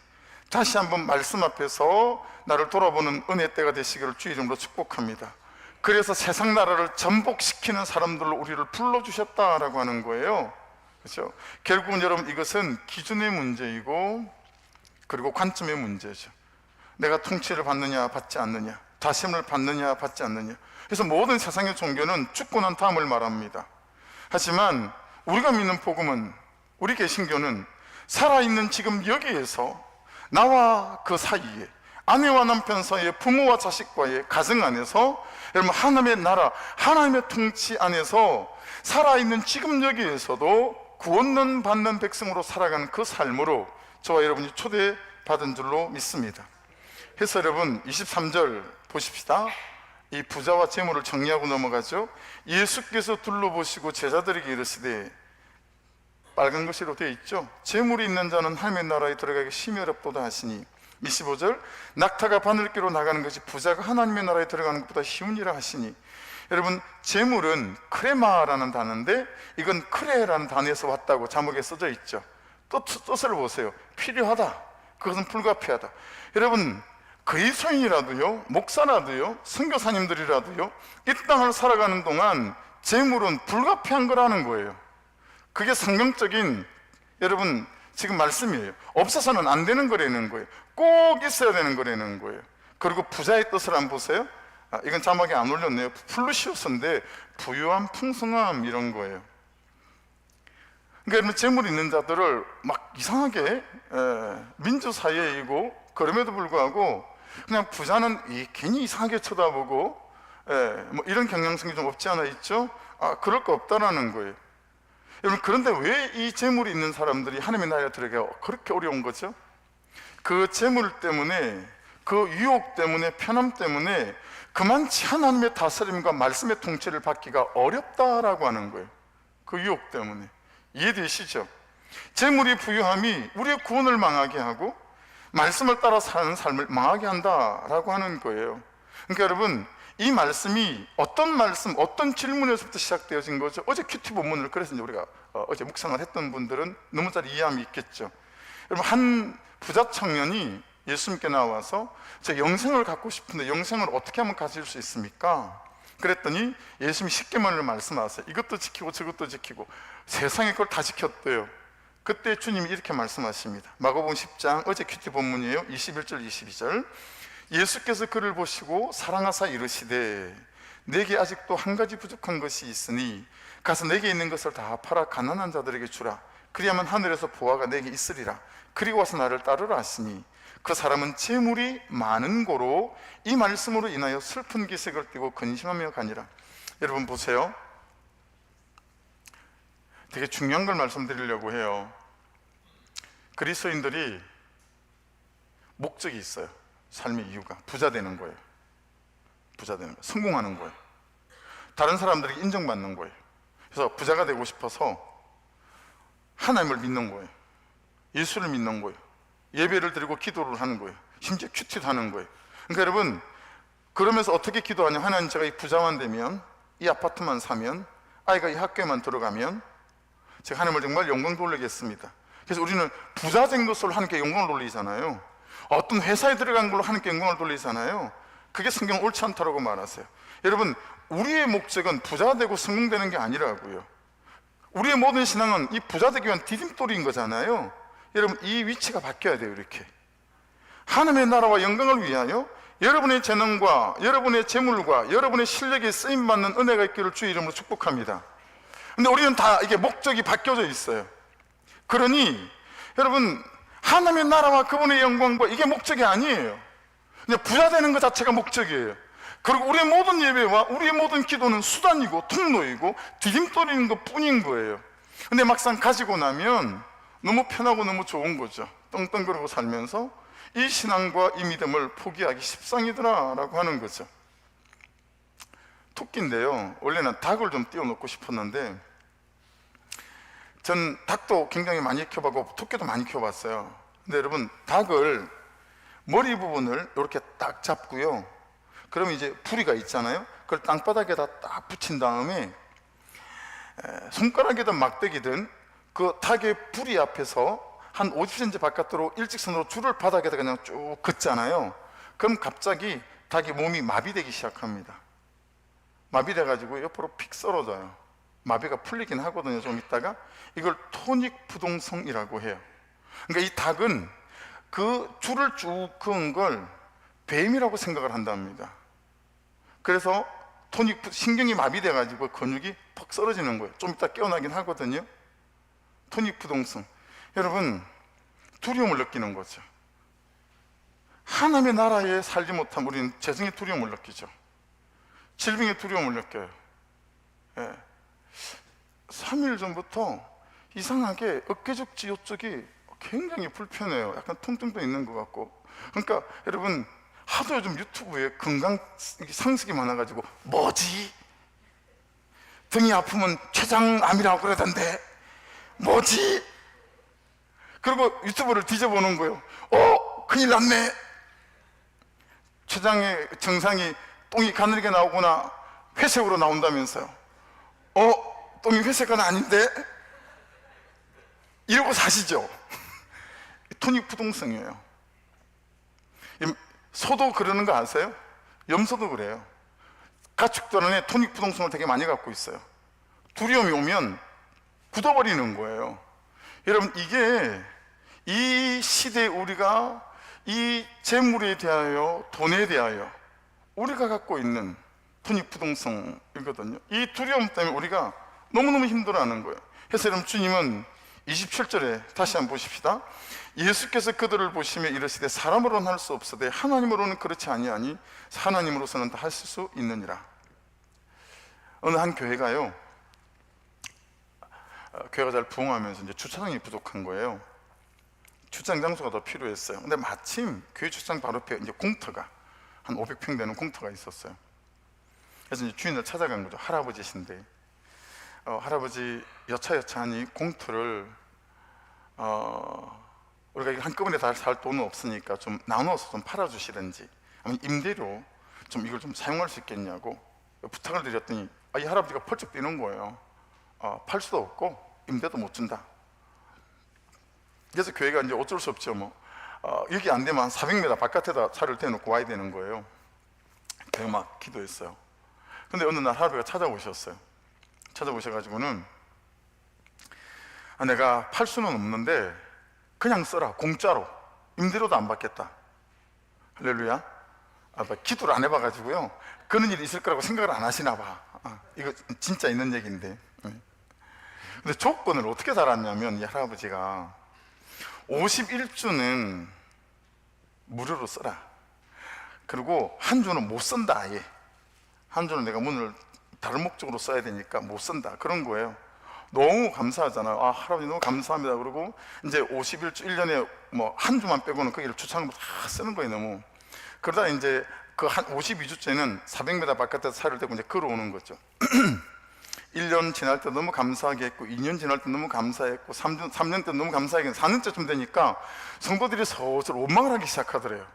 다시 한번 말씀 앞에서 나를 돌아보는 은혜 때가 되시기를 주의 이름으로 축복합니다. 그래서 세상 나라를 전복시키는 사람들로 우리를 불러주셨다라고 하는 거예요. 그렇죠? 결국은 여러분 이것은 기준의 문제이고 그리고 관점의 문제죠. 내가 통치를 받느냐 받지 않느냐. 다심을 받느냐 받지 않느냐. 그래서 모든 세상의 종교는 죽고 난 다음을 말합니다. 하지만 우리가 믿는 복음은, 우리 개신교는 살아있는 지금 여기에서 나와 그 사이에, 아내와 남편 사이에, 부모와 자식과의 가정 안에서, 여러분 하나님의 나라, 하나님의 통치 안에서 살아있는 지금 여기에서도 구원론 받는 백성으로 살아가는 그 삶으로 저와 여러분이 초대받은 줄로 믿습니다. 그래서 여러분 23절 보십시다. 이 부자와 재물을 정리하고 넘어가죠. 예수께서 둘러보시고 제자들에게 이르시되, 빨간 글씨로 되어 있죠. 재물이 있는 자는 하나님의 나라에 들어가기 심히 어렵도다 하시니, 25절 낙타가 바늘기로 나가는 것이 부자가 하나님의 나라에 들어가는 것보다 쉬우니라 하시니. 여러분 재물은 크레마라는 단어인데 이건 크레라는 단어에서 왔다고 자막에 써져 있죠. 또 뜻을 보세요. 필요하다, 그것은 불가피하다. 여러분 그리스도인이라도요, 목사라도요, 선교사님들이라도요, 이 땅을 살아가는 동안 재물은 불가피한 거라는 거예요. 그게 성경적인 여러분 지금 말씀이에요. 없어서는 안 되는 거라는 거예요. 꼭 있어야 되는 거라는 거예요. 그리고 부자의 뜻을 한번 보세요. 이건 자막에 안 올렸네요. 플루시우스인데 부유함, 풍성함 이런 거예요. 그러니까 재물 있는 자들을 막 이상하게 민주사회이고, 그럼에도 불구하고 그냥 부자는 괜히 이상하게 쳐다보고 뭐 이런 경향성이 좀 없지 않아 있죠? 그럴 거 없다라는 거예요. 여러분 그런데 왜 이 재물이 있는 사람들이 하나님의 나라에 들어가기 그렇게 어려운 거죠? 그 재물 때문에, 그 유혹 때문에, 편함 때문에 그만치 하나님의 다스림과 말씀의 통치를 받기가 어렵다라고 하는 거예요. 그 유혹 때문에. 이해되시죠? 재물이, 부유함이 우리의 구원을 망하게 하고 말씀을 따라 사는 삶을 망하게 한다라고 하는 거예요. 그러니까 여러분 이 말씀이 어떤 말씀, 어떤 질문에서부터 시작되어진 거죠? 어제 큐티 본문을 그래서 이제 우리가 어제 묵상을 했던 분들은 너무 잘 이해함이 있겠죠. 여러분 한 부자 청년이 예수님께 나와서 제 영생을 갖고 싶은데 영생을 어떻게 하면 가질 수 있습니까? 그랬더니 예수님이 10계명을 말씀하세요. 이것도 지키고 저것도 지키고 세상에 그걸 다 지켰대요. 그때 주님이 이렇게 말씀하십니다. 마가복음 10장 어제 큐티 본문이에요. 21절 22절. 예수께서 그를 보시고 사랑하사 이르시되, 내게 아직도 한 가지 부족한 것이 있으니 가서 내게 있는 것을 다 팔아 가난한 자들에게 주라. 그리하면 하늘에서 보화가 내게 있으리라. 그리고 와서 나를 따르라 하시니, 그 사람은 재물이 많은 고로 이 말씀으로 인하여 슬픈 기색을 띠고 근심하며 가니라. 여러분 보세요. 되게 중요한 걸 말씀드리려고 해요. 그리스도인들이 목적이 있어요. 삶의 이유가 부자 되는 거예요. 부자 되는 거예요. 성공하는 거예요. 다른 사람들에게 인정받는 거예요. 그래서 부자가 되고 싶어서 하나님을 믿는 거예요. 예수를 믿는 거예요. 예배를 드리고 기도를 하는 거예요. 심지어 큐티도 하는 거예요. 그러니까 여러분 그러면서 어떻게 기도하냐. 하나님, 제가 이 부자만 되면, 이 아파트만 사면, 아이가 이 학교에만 들어가면 제가 하나님을 정말 영광 돌리겠습니다. 그래서 우리는 부자 된 것으로 하나님께 영광을 돌리잖아요. 어떤 회사에 들어간 걸로 하나님께 영광을 돌리잖아요. 그게 성경 옳지 않다라고 말하세요. 여러분 우리의 목적은 부자 되고 성공되는 게 아니라고요. 우리의 모든 신앙은 이 부자 되기 위한 디딤돌인 거잖아요. 여러분 이 위치가 바뀌어야 돼요. 이렇게 하나님의 나라와 영광을 위하여 여러분의 재능과 여러분의 재물과 여러분의 실력에 쓰임받는 은혜가 있기를 주의 이름으로 축복합니다. 근데 우리는 다 이게 목적이 바뀌어져 있어요. 그러니 여러분 하나님의 나라와 그분의 영광과 이게 목적이 아니에요. 그냥 부자 되는 것 자체가 목적이에요. 그리고 우리의 모든 예배와 우리의 모든 기도는 수단이고 통로이고 디딤돌인 것 뿐인 거예요. 근데 막상 가지고 나면 너무 편하고 너무 좋은 거죠. 떵떵거리고 살면서 이 신앙과 이 믿음을 포기하기 십상이더라 라고 하는 거죠. 토끼인데요, 원래는 닭을 좀 띄워놓고 싶었는데 전 닭도 굉장히 많이 키워봤고 토끼도 많이 키워봤어요. 근데 여러분 닭을 머리 부분을 이렇게 딱 잡고요, 그러면 이제 부리가 있잖아요. 그걸 땅바닥에다 딱 붙인 다음에 손가락이든 막대기든 그 닭의 부리 앞에서 한 50cm 바깥으로 일직선으로 줄을 바닥에다 그냥 쭉 긋잖아요. 그럼 갑자기 닭이 몸이 마비되기 시작합니다. 마비돼가지고 옆으로 픽 썰어져요. 마비가 풀리긴 하거든요. 좀 있다가 이걸 토닉 부동성이라고 해요. 그러니까 이 닭은 그 줄을 쭉 그은 걸 뱀이라고 생각을 한답니다. 그래서 신경이 마비돼 가지고 근육이 퍽 쓰러지는 거예요. 좀 이따 깨어나긴 하거든요. 토닉부동성. 여러분, 두려움을 느끼는 거죠. 하나님의 나라에 살지 못하면 우리는 재성의 두려움을 느끼죠. 질병의 두려움을 느껴요. 3일 전부터 이상하게 어깨죽지 이쪽이 굉장히 불편해요. 약간 통증도 있는 것 같고. 그러니까 여러분, 하도 요즘 유튜브에 건강 상식이 많아가지고 뭐지? 등이 아프면 췌장암이라고 그러던데 뭐지? 그리고 유튜브를 뒤져보는 거예요. 큰일 났네. 췌장의 증상이 똥이 가늘게 나오거나 회색으로 나온다면서요. 똥이 회색은 아닌데? 이러고 사시죠. 토닉부동성이에요. 소도 그러는 거 아세요? 염소도 그래요. 가축들 안에 토닉부동성을 되게 많이 갖고 있어요. 두려움이 오면 굳어버리는 거예요. 여러분, 이게 이 시대에 우리가 이 재물에 대하여, 돈에 대하여 우리가 갖고 있는 토닉부동성이거든요. 이 두려움 때문에 우리가 너무너무 힘들어하는 거예요. 그래서 여러분, 주님은 27절에 다시 한번 보십시다. 예수께서 그들을 보시며 이르시되 사람으로는 할 수 없으되 하나님으로는 그렇지 아니하니 하나님으로서는 다 하실 수 있느니라. 어느 한 교회가요, 교회가 잘 부흥하면서 이제 주차장이 부족한 거예요. 주차장 장소가 더 필요했어요. 근데 마침 교회 주차장 바로 옆에 이제 공터가 한 500평 되는 공터가 있었어요. 그래서 이제 주인을 찾아간 거죠. 할아버지신데 할아버지 여차여차하니 공터를 우리가 이걸 한꺼번에 다 살 돈은 없으니까 좀 나눠서 좀 팔아주시든지 아니면 임대료 좀 이걸 좀 사용할 수 있겠냐고 부탁을 드렸더니 이 할아버지가 펄쩍 뛰는 거예요. 팔 수도 없고 임대도 못 준다. 그래서 교회가 이제 어쩔 수 없죠. 여기 안 되면 한 400m 바깥에다 차를 대놓고 와야 되는 거예요. 제가 막 기도했어요. 근데 어느 날 할아버지가 찾아오셨어요. 찾아오셔가지고는 내가 팔 수는 없는데 그냥 써라, 공짜로. 임대료도 안 받겠다. 할렐루야. 기도를 안 해봐가지고요, 그런 일이 있을 거라고 생각을 안 하시나 봐. 이거 진짜 있는 얘기인데. 근데 조건을 어떻게 달았냐면, 이 할아버지가 51주는 무료로 써라. 그리고 한 주는 못 쓴다. 아예 한 주는 내가 문을 다른 목적으로 써야 되니까 못 쓴다. 그런 거예요. 너무 감사하잖아요. 할아버지 너무 감사합니다. 그러고 이제 51주 1년에 한 주만 빼고는 거기를 주차장으로 다 쓰는 거예요. 너무. 그러다 이제 그 한 52주째는 400m 바깥에서 차를 대고 이제 걸어오는 거죠. 1년 지날 때 너무 감사하게 했고, 2년 지날 때 너무 감사했고, 3년 때 너무 감사하게, 4년째쯤 되니까 성도들이 슬슬 원망을 하기 시작하더래요.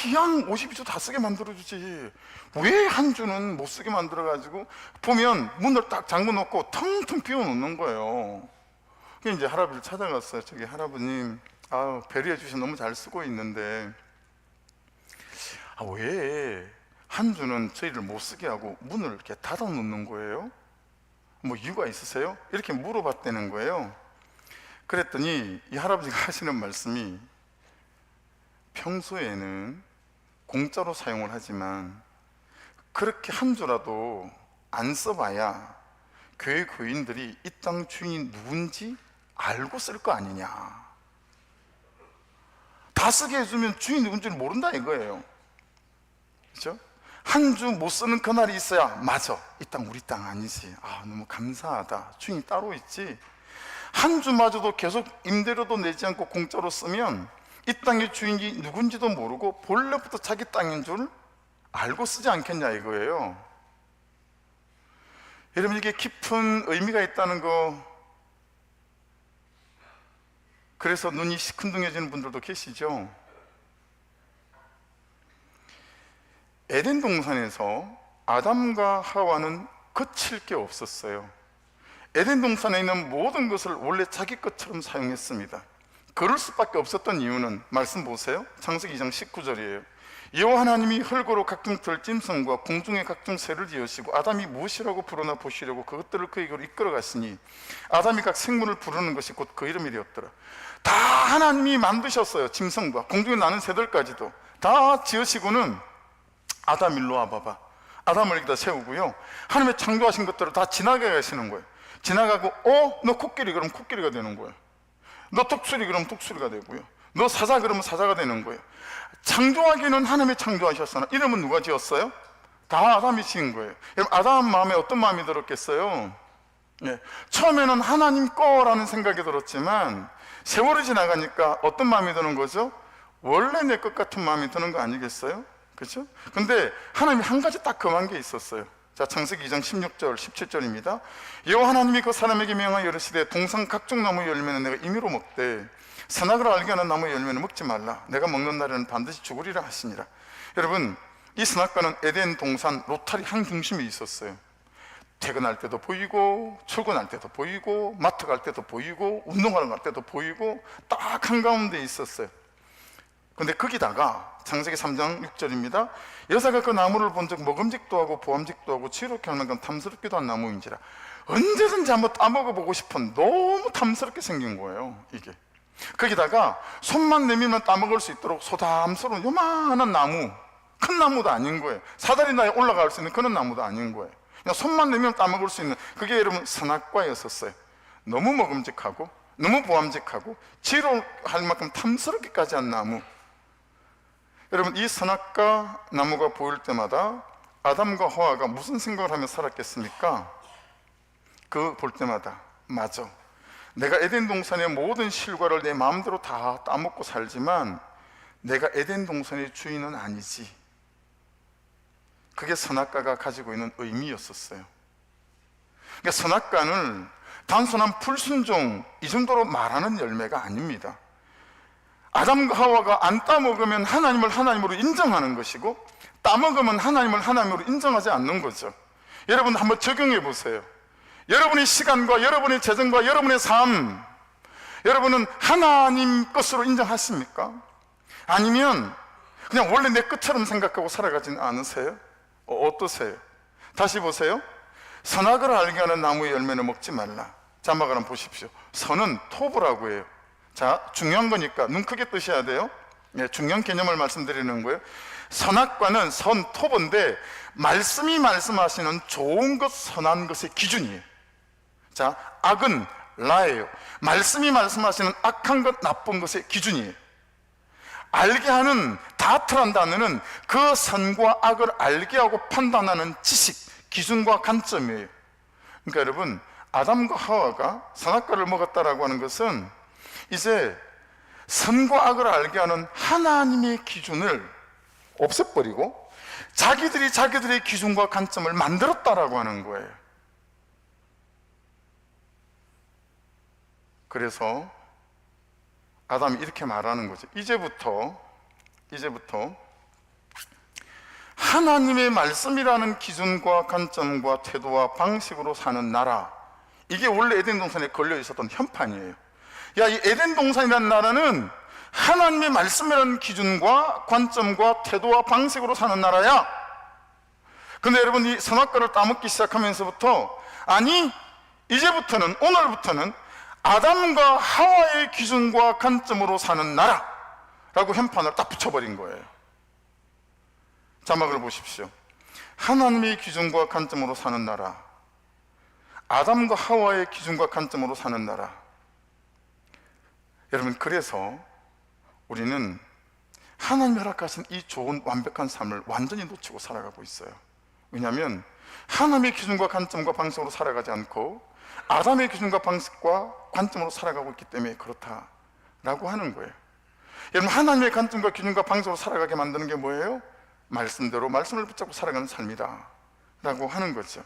이 양 52주 다 쓰게 만들어주지, 왜 한 주는 못 쓰게 만들어가지고, 보면 문을 딱 잠궈 놓고 텅텅 비워놓는 거예요. 그래서 이제 할아버지를 찾아갔어요. 저기 할아버님, 배려해 주셔서 너무 잘 쓰고 있는데 왜 한 주는 저희를 못 쓰게 하고 문을 이렇게 닫아 놓는 거예요? 이유가 있으세요? 이렇게 물어봤다는 거예요. 그랬더니 이 할아버지가 하시는 말씀이, 평소에는 공짜로 사용을 하지만 그렇게 한 주라도 안 써봐야 교회 교인들이 이 땅 주인이 누군지 알고 쓸 거 아니냐. 다 쓰게 해주면 주인이 누군지를 모른다 이거예요. 그렇죠? 한 주 못 쓰는 그날이 있어야, 맞아, 이 땅 우리 땅 아니지, 너무 감사하다, 주인이 따로 있지. 한 주마저도 계속 임대료도 내지 않고 공짜로 쓰면 이 땅의 주인이 누군지도 모르고 본래부터 자기 땅인 줄 알고 쓰지 않겠냐 이거예요. 여러분, 이게 깊은 의미가 있다는 거, 그래서 눈이 시큰둥해지는 분들도 계시죠. 에덴 동산에서 아담과 하와는 거칠 게 없었어요. 에덴 동산에 있는 모든 것을 원래 자기 것처럼 사용했습니다. 그럴 수밖에 없었던 이유는, 말씀 보세요. 창세기 2장 19절이에요. 여호와 하나님이 흙으로 각종 들짐승과 공중의 각종 새를 지으시고 아담이 무엇이라고 부르나 보시려고 그것들을 그에게로 이끌어 갔으니 아담이 각 생물을 부르는 것이 곧 그 이름이 되었더라. 다 하나님이 만드셨어요. 짐승과 공중에 나는 새들까지도 다 지으시고는, 아담 일로 와봐봐, 아담을 여기다 세우고요, 하나님의 창조하신 것들을 다 지나가 가시는 거예요. 지나가고 너 코끼리 그럼 코끼리가 되는 거예요. 너 독수리 그럼 독수리가 되고요, 너 사자 그러면 사자가 되는 거예요. 창조하기는 하나님이 창조하셨으나 이름은 누가 지었어요? 다 아담이 지은 거예요. 여러분, 아담 마음에 어떤 마음이 들었겠어요? 처음에는 하나님 거라는 생각이 들었지만 세월이 지나가니까 어떤 마음이 드는 거죠? 원래 내 것 같은 마음이 드는 거 아니겠어요? 그렇죠? 근데 하나님이 한 가지 딱 금한 게 있었어요. 자, 창세기 2장 16절 17절입니다 여호와 하나님이 그 사람에게 명하여 이르시되 동산 각종 나무 열매는 내가 임의로 먹되 선악을 알게 하는 나무 열매는 먹지 말라. 내가 먹는 날에는 반드시 죽으리라 하시니라. 여러분, 이 선악과는 에덴 동산 로타리 한 중심에 있었어요. 퇴근할 때도 보이고 출근할 때도 보이고 마트 갈 때도 보이고 운동하러 갈 때도 보이고 딱 한가운데 있었어요. 근데 거기다가 창세기 3장 6절입니다 여자가 그 나무를 본즉 먹음직도 하고 보암직도 하고 지혜롭게 하는 건 탐스럽기도 한 나무인지라. 언제든지 한번 따먹어보고 싶은, 너무 탐스럽게 생긴 거예요 이게. 거기다가 손만 내밀면 따먹을 수 있도록 소담스러운 요만한 나무, 큰 나무도 아닌 거예요. 사다리 나에 올라갈 수 있는 그런 나무도 아닌 거예요. 그냥 손만 내밀면 따먹을 수 있는, 그게 여러분 선악과였었어요. 너무 먹음직하고 너무 보암직하고 지혜로할 만큼 탐스럽기까지 한 나무. 여러분, 이 선악과 나무가 보일 때마다 아담과 하와가 무슨 생각을 하며 살았겠습니까? 그거 볼 때마다 맞아, 내가 에덴 동산의 모든 실과를 내 마음대로 다 따먹고 살지만 내가 에덴 동산의 주인은 아니지. 그게 선악과가 가지고 있는 의미였었어요. 그러니까 선악과는 단순한 불순종 이 정도로 말하는 열매가 아닙니다. 아담과 하와가 안 따먹으면 하나님을 하나님으로 인정하는 것이고 따먹으면 하나님을 하나님으로 인정하지 않는 거죠. 여러분 한번 적용해 보세요. 여러분의 시간과 여러분의 재정과 여러분의 삶, 여러분은 하나님 것으로 인정하십니까? 아니면 그냥 원래 내 것처럼 생각하고 살아가지는 않으세요? 어떠세요? 다시 보세요. 선악을 알게 하는 나무의 열매는 먹지 말라. 자막을 한번 보십시오. 선은 토부라고 해요. 자, 중요한 거니까 눈 크게 뜨셔야 돼요. 중요한 개념을 말씀드리는 거예요. 선악과는 선토부인데 말씀이 말씀하시는 좋은 것, 선한 것의 기준이에요. 자, 악은 라예요. 말씀이 말씀하시는 악한 것, 나쁜 것의 기준이에요. 알게 하는, 다트란 단어는 그 선과 악을 알게 하고 판단하는 지식, 기준과 관점이에요. 그러니까 여러분, 아담과 하와가 선악과를 먹었다라고 하는 것은 이제 선과 악을 알게 하는 하나님의 기준을 없애버리고 자기들이 자기들의 기준과 관점을 만들었다라고 하는 거예요. 그래서 아담이 이렇게 말하는 거죠. 이제부터 하나님의 말씀이라는 기준과 관점과 태도와 방식으로 사는 나라, 이게 원래 에덴 동산에 걸려 있었던 현판이에요. 야, 이 에덴 동산이라는 나라는 하나님의 말씀이라는 기준과 관점과 태도와 방식으로 사는 나라야. 근데 여러분, 이 선악과를 따먹기 시작하면서부터, 아니 이제부터는, 오늘부터는 아담과 하와의 기준과 관점으로 사는 나라라고 현판을 딱 붙여버린 거예요. 자막을 보십시오. 하나님의 기준과 관점으로 사는 나라, 아담과 하와의 기준과 관점으로 사는 나라. 여러분, 그래서 우리는 하나님이 허락하신 이 좋은 완벽한 삶을 완전히 놓치고 살아가고 있어요. 왜냐하면 하나님의 기준과 관점과 방식으로 살아가지 않고 아담의 기준과 방식과 관점으로 살아가고 있기 때문에 그렇다라고 하는 거예요. 여러분, 하나님의 관점과 기준과 방식으로 살아가게 만드는 게 뭐예요? 말씀대로 말씀을 붙잡고 살아가는 삶이다 라고 하는 거죠.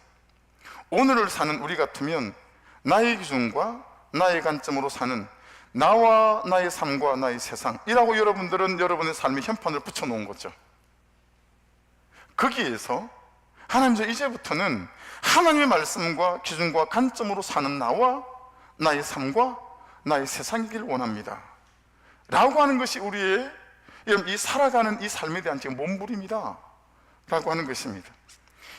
오늘을 사는 우리 같으면 나의 기준과 나의 관점으로 사는 나와 나의 삶과 나의 세상이라고 여러분들은 여러분의 삶의 현판을 붙여놓은 거죠. 거기에서 하나님, 이제부터는 하나님의 말씀과 기준과 관점으로 사는 나와 나의 삶과 나의 세상이길 원합니다 라고 하는 것이 우리의 이 살아가는 이 삶에 대한 지금 몸부림이다 라고 하는 것입니다.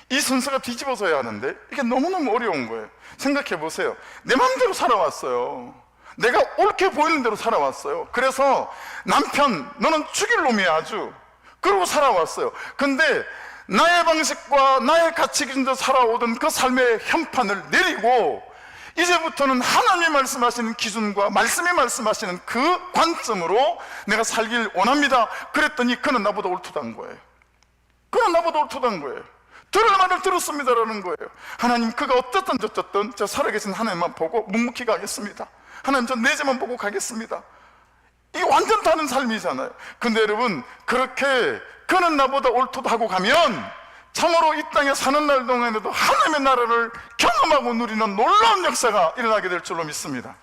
이 순서가 뒤집어져야 하는데 이게 너무너무 어려운 거예요. 생각해 보세요. 내 마음대로 살아왔어요. 내가 옳게 보이는 대로 살아왔어요. 그래서 남편 너는 죽일 놈이야 아주, 그러고 살아왔어요. 근데 나의 방식과 나의 가치 기준으로 살아오던 그 삶의 현판을 내리고 이제부터는 하나님이 말씀하시는 기준과 말씀이 말씀하시는 그 관점으로 내가 살길 원합니다. 그랬더니 그는 나보다 옳다는 거예요. 그는 나보다 옳다는 거예요. 들을 말을 들었습니다라는 거예요. 하나님, 그가 어떻든 저쨌든 저 살아계신 하나님만 보고 묵묵히 가겠습니다. 하나님, 저 내 죄만 보고 가겠습니다. 이게 완전 다른 삶이잖아요. 근데 여러분, 그렇게 그는 나보다 옳도다 하고 가면 참으로 이 땅에 사는 날 동안에도 하나님의 나라를 경험하고 누리는 놀라운 역사가 일어나게 될 줄로 믿습니다.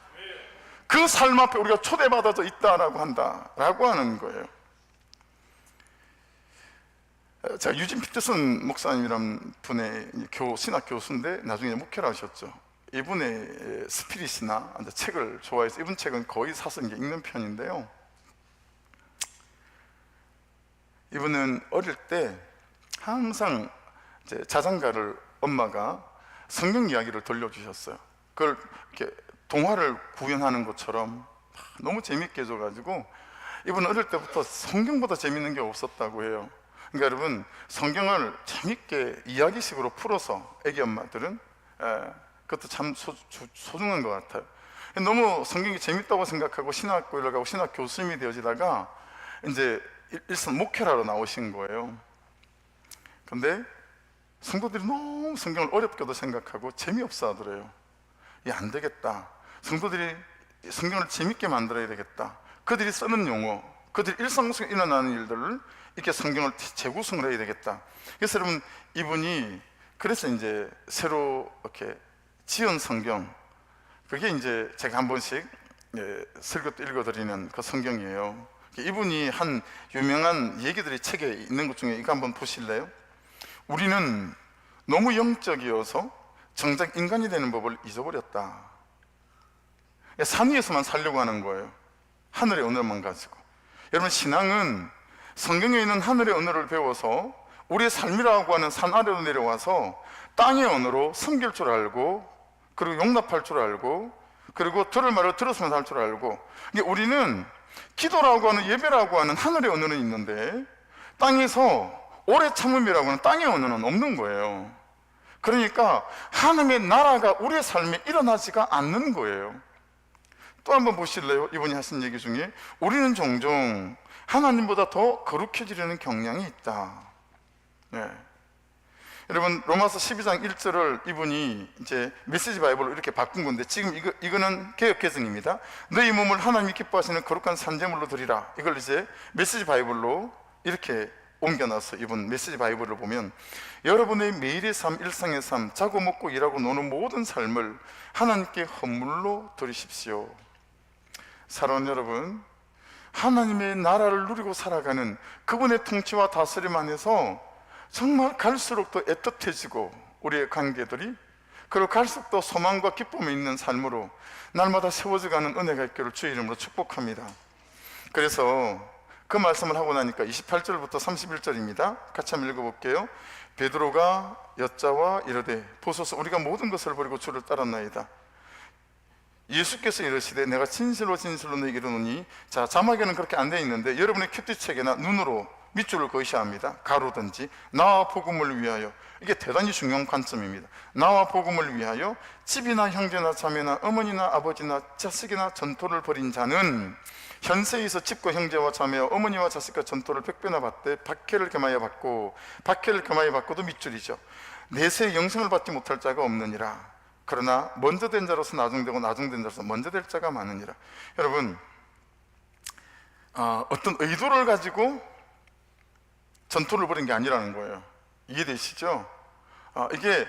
그 삶 앞에 우리가 초대받아져 있다라고 한다라고 하는 거예요. 제가 유진 피터슨 목사님이라는 분의 신학 교수인데 나중에 목회를 하셨죠. 이분의 스피릿이나 책을 좋아해서 이분 책은 거의 사서 읽는 편인데요. 이분은 어릴 때 항상 이제 자장가를 엄마가 성경 이야기를 들려주셨어요. 그걸 이렇게 동화를 구현하는 것처럼 너무 재밌게 해줘가지고 이분은 어릴 때부터 성경보다 재밌는 게 없었다고 해요. 그러니까 여러분, 성경을 재밌게 이야기식으로 풀어서 애기 엄마들은 그것도 참 소중한 것 같아요. 너무 성경이 재밌다고 생각하고 신학교를 가고 신학 교수님이 되어지다가 이제 일선 목회를 하러 나오신 거예요. 근데 성도들이 너무 성경을 어렵게도 생각하고 재미없어 하더래요. 이게 안 되겠다. 성도들이 성경을 재밌게 만들어야 되겠다. 그들이 쓰는 용어, 그들이 일상 속에 일어나는 일들을 이렇게 성경을 재구성을 해야 되겠다. 그래서 여러분, 이분이 그래서 이제 새로 이렇게 지은 성경, 그게 이제 제가 한 번씩 설교 때 읽어드리는 그 성경이에요. 이분이 한 유명한 얘기들이 책에 있는 것 중에 이거 한번 보실래요? 우리는 너무 영적이어서 정작 인간이 되는 법을 잊어버렸다. 산 위에서만 살려고 하는 거예요. 하늘의 언어만 가지고. 여러분, 신앙은 성경에 있는 하늘의 언어를 배워서 우리의 삶이라고 하는 산 아래로 내려와서 땅의 언어로 섬길 줄 알고, 그리고 용납할 줄 알고, 그리고 들을 말을 들었으면 할 줄 알고. 우리는 기도라고 하는, 예배라고 하는 하늘의 언어는 있는데 땅에서 오래 참음이라고 하는 땅의 언어는 없는 거예요. 그러니까 하나님의 나라가 우리의 삶에 일어나지가 않는 거예요. 또 한번 보실래요? 이분이 하신 얘기 중에 우리는 종종 하나님보다 더 거룩해지려는 경향이 있다. 여러분, 로마서 12장 1절을 이분이 이제 메시지 바이블로 이렇게 바꾼 건데, 지금 이거는 개역개정입니다. 너희 몸을 하나님이 기뻐하시는 거룩한 산제물로 드리라. 이걸 이제 메시지 바이블로 이렇게 옮겨놔서 이분 메시지 바이블을 보면, 여러분의 매일의 삶, 일상의 삶, 자고 먹고 일하고 노는 모든 삶을 하나님께 헌물로 드리십시오. 사랑하는 여러분, 하나님의 나라를 누리고 살아가는 그분의 통치와 다스림 안에서 정말 갈수록 더 애틋해지고 우리의 관계들이, 그리고 갈수록 더 소망과 기쁨이 있는 삶으로 날마다 세워져가는 은혜가 있기를 주의 이름으로 축복합니다. 그래서 그 말씀을 하고 나니까 28절부터 31절입니다. 같이 한번 읽어볼게요. 베드로가 여짜와 이르되 보소서, 우리가 모든 것을 버리고 주를 따랐나이다. 예수께서 이르시되 내가 진실로 진실로 너희에게 이르노니, 자, 자막에는 그렇게 안 되어 있는데 여러분의 큐티책이나 눈으로 밑줄을 그으셔야 합니다. 가로든지 나와 복음을 위하여, 이게 대단히 중요한 관점입니다. 나와 복음을 위하여 집이나 형제나 자매나 어머니나 아버지나 자식이나 전토를 벌인 자는 현세에서 집과 형제와 자매와 어머니와 자식과 전토를 100배나 받되 박해를 겸하여 받고, 박해를 겸하여 받고도 밑줄이죠. 내세 영생을 받지 못할 자가 없느니라. 그러나 먼저 된 자로서 나중되고 나중된 자로서 먼저 될 자가 많으니라. 여러분, 어떤 의도를 가지고 전투를 벌인 게 아니라는 거예요. 이해되시죠? 이게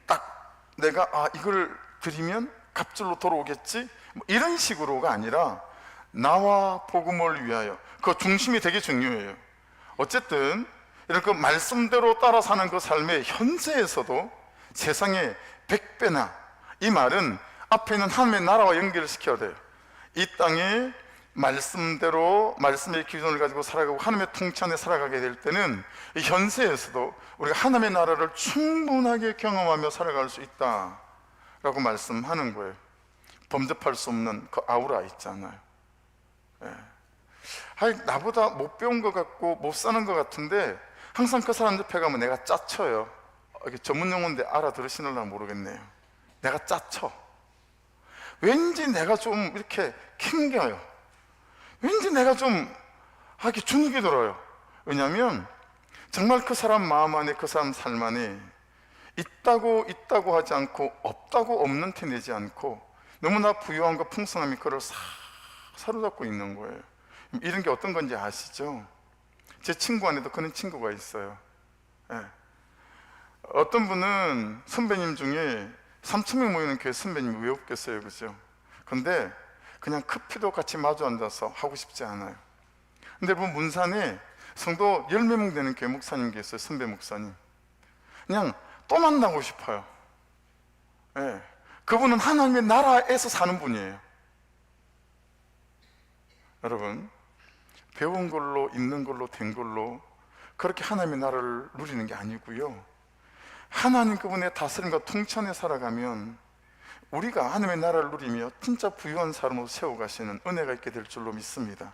딱 내가 이걸 드리면 갑절로 돌아오겠지, 뭐 이런 식으로가 아니라 나와 복음을 위하여, 그 중심이 되게 중요해요. 어쨌든 이렇게 말씀대로 따라 사는 그 삶의 현세에서도 세상에 100배나, 이 말은 앞에 있는 하나님의 나라와 연결을 시켜야 돼요. 이 땅에 말씀대로, 말씀의 기준을 가지고 살아가고 하나님의 통치 안에 살아가게 될 때는 이 현세에서도 우리가 하나님의 나라를 충분하게 경험하며 살아갈 수 있다라고 말씀하는 거예요. 범접할 수 없는 그 아우라 있잖아요. 나보다 못 배운 것 같고 못 사는 것 같은데 항상 그 사람 옆에 가면 내가 짜쳐요. 이게 전문 용어인데 알아들으시는지 모르겠네요. 내가 짜쳐. 왠지 내가 좀 이렇게 캥겨요. 왠지 내가 좀 이렇게 주눅이 들어요. 왜냐하면 정말 그 사람 마음 안에, 그 사람 삶 안에 있다고 하지 않고 없다고 없는 티 내지 않고 너무나 부유함과 풍성함이 그를 싹 사로잡고 있는 거예요. 이런 게 어떤 건지 아시죠? 제 친구 안에도 그런 친구가 있어요. 예. 어떤 분은 선배님 중에 3,000명 모이는 교회 선배님이 왜 없겠어요, 그죠? 근데 그냥 커피도 같이 마주 앉아서 하고 싶지 않아요. 근데 뭐 문산에 성도 10몇 명 되는 교회 목사님 계세요, 선배 목사님. 그냥 또 만나고 싶어요. 예. 그분은 하나님의 나라에서 사는 분이에요. 여러분, 배운 걸로, 있는 걸로, 된 걸로 그렇게 하나님의 나라를 누리는 게 아니고요, 하나님 그분의 다스림과 통치 안에 살아가면 우리가 하나님의 나라를 누리며 진짜 부유한 삶으로 세워가시는 은혜가 있게 될 줄로 믿습니다.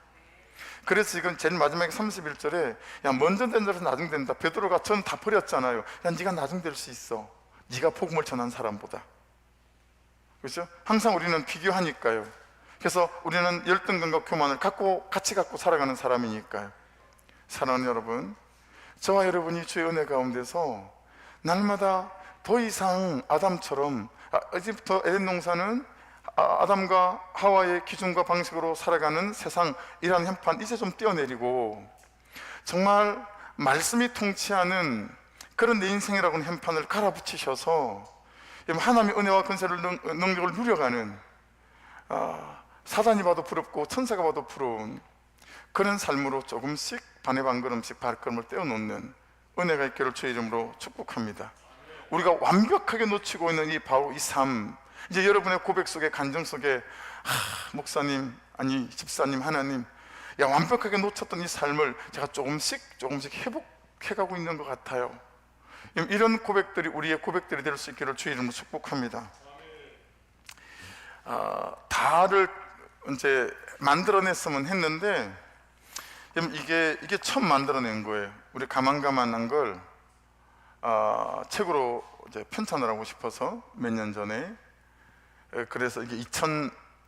그래서 지금 제일 마지막에 31절에 야, 먼저 된 자는 나중 된다. 베드로가 전 다 버렸잖아요. 야, 네가 나중 될 수 있어. 네가 복음을 전한 사람보다. 그렇죠? 항상 우리는 비교하니까요. 그래서 우리는 열등감과 교만을 같이 갖고 살아가는 사람이니까요. 사랑하는 여러분, 저와 여러분이 주의 은혜 가운데서 날마다 더 이상 아담처럼 이제부터 에덴 동산은 아담과 하와의 기준과 방식으로 살아가는 세상이라는 현판 이제 좀 떼어내리고 정말 말씀이 통치하는 그런 내 인생이라고 하는 현판을 갈아붙이셔서 하나님의 은혜와 권세를 능력을 누려가는 사단이 봐도 부럽고 천사가 봐도 부러운 그런 삶으로 조금씩 반의 반걸음씩 발걸음을 떼어놓는 은혜가 있기를 주의 이름으로 축복합니다. 우리가 완벽하게 놓치고 있는 이 삶, 이제 여러분의 고백 속에, 간증 속에 목사님, 아니 집사님, 하나님, 야, 완벽하게 놓쳤던 이 삶을 제가 조금씩 회복해가고 있는 것 같아요. 이런 고백들이 우리의 고백들이 될 수 있기를 주의 이름으로 축복합니다. 다를 이제 만들어냈으면 했는데 이게 처음 만들어낸 거예요. 우리 가만한 걸 책으로 이제 편찬을 하고 싶어서 몇 년 전에. 그래서 이게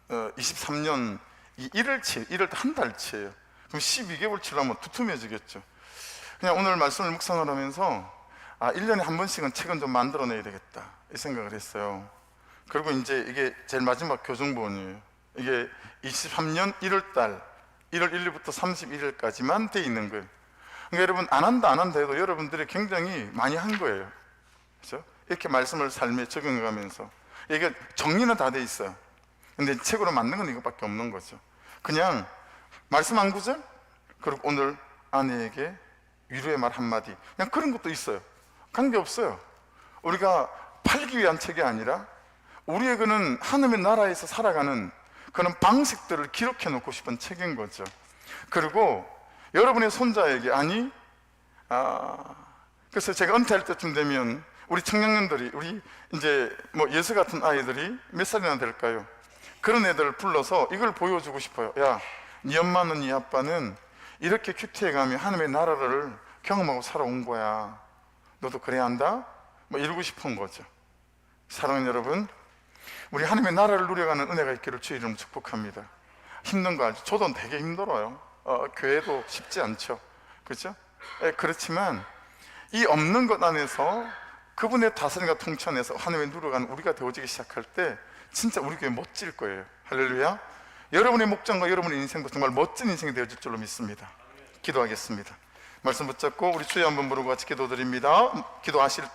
2023년 1월 한 달치예요. 그럼 12개월 치려면 두툼해지겠죠. 그냥 오늘 말씀을 묵상하면서 1년에 한 번씩은 책은 좀 만들어내야 되겠다 이 생각을 했어요. 그리고 이제 이게 제일 마지막 교정본이에요. 이게 23년 1월 1일부터 31일까지만 돼 있는 거예요. 그러니까 여러분 안 한다 해도 여러분들이 굉장히 많이 한 거예요. 그렇죠? 이렇게 말씀을 삶에 적용해가면서 이게 정리는 다 돼 있어요. 근데 책으로 만든 건 이것밖에 없는 거죠. 그냥 말씀 한 구절, 그리고 오늘 아내에게 위로의 말 한마디, 그냥 그런 것도 있어요. 관계없어요. 우리가 팔기 위한 책이 아니라 우리의 그는 하나님의 나라에서 살아가는 그런 방식들을 기록해 놓고 싶은 책인 거죠. 그리고 여러분의 손자에게 그래서 제가 은퇴할 때쯤 되면 우리 청년들이, 우리 이제 뭐 예수 같은 아이들이 몇 살이나 될까요? 그런 애들을 불러서 이걸 보여주고 싶어요. 야, 네 엄마는 네 아빠는 이렇게 큐티해가며 하나님의 나라를 경험하고 살아온 거야. 너도 그래야 한다? 뭐 이러고 싶은 거죠. 사랑하는 여러분, 우리 하나님의 나라를 누려가는 은혜가 있기를 주의 이름으로 축복합니다. 힘든 거 알죠? 저도 되게 힘들어요. 교회도 쉽지 않죠. 그렇죠? 그렇지만 이 없는 것 안에서 그분의 다스림과 통치 안에서 하나님의 누려가는 우리가 되어지기 시작할 때 진짜 우리 교회 멋질 거예요. 할렐루야. 여러분의 목장과 여러분의 인생도 정말 멋진 인생이 되어질 줄로 믿습니다. 기도하겠습니다. 말씀 붙잡고 우리 주여 한번 부르고 같이 기도드립니다. 기도하실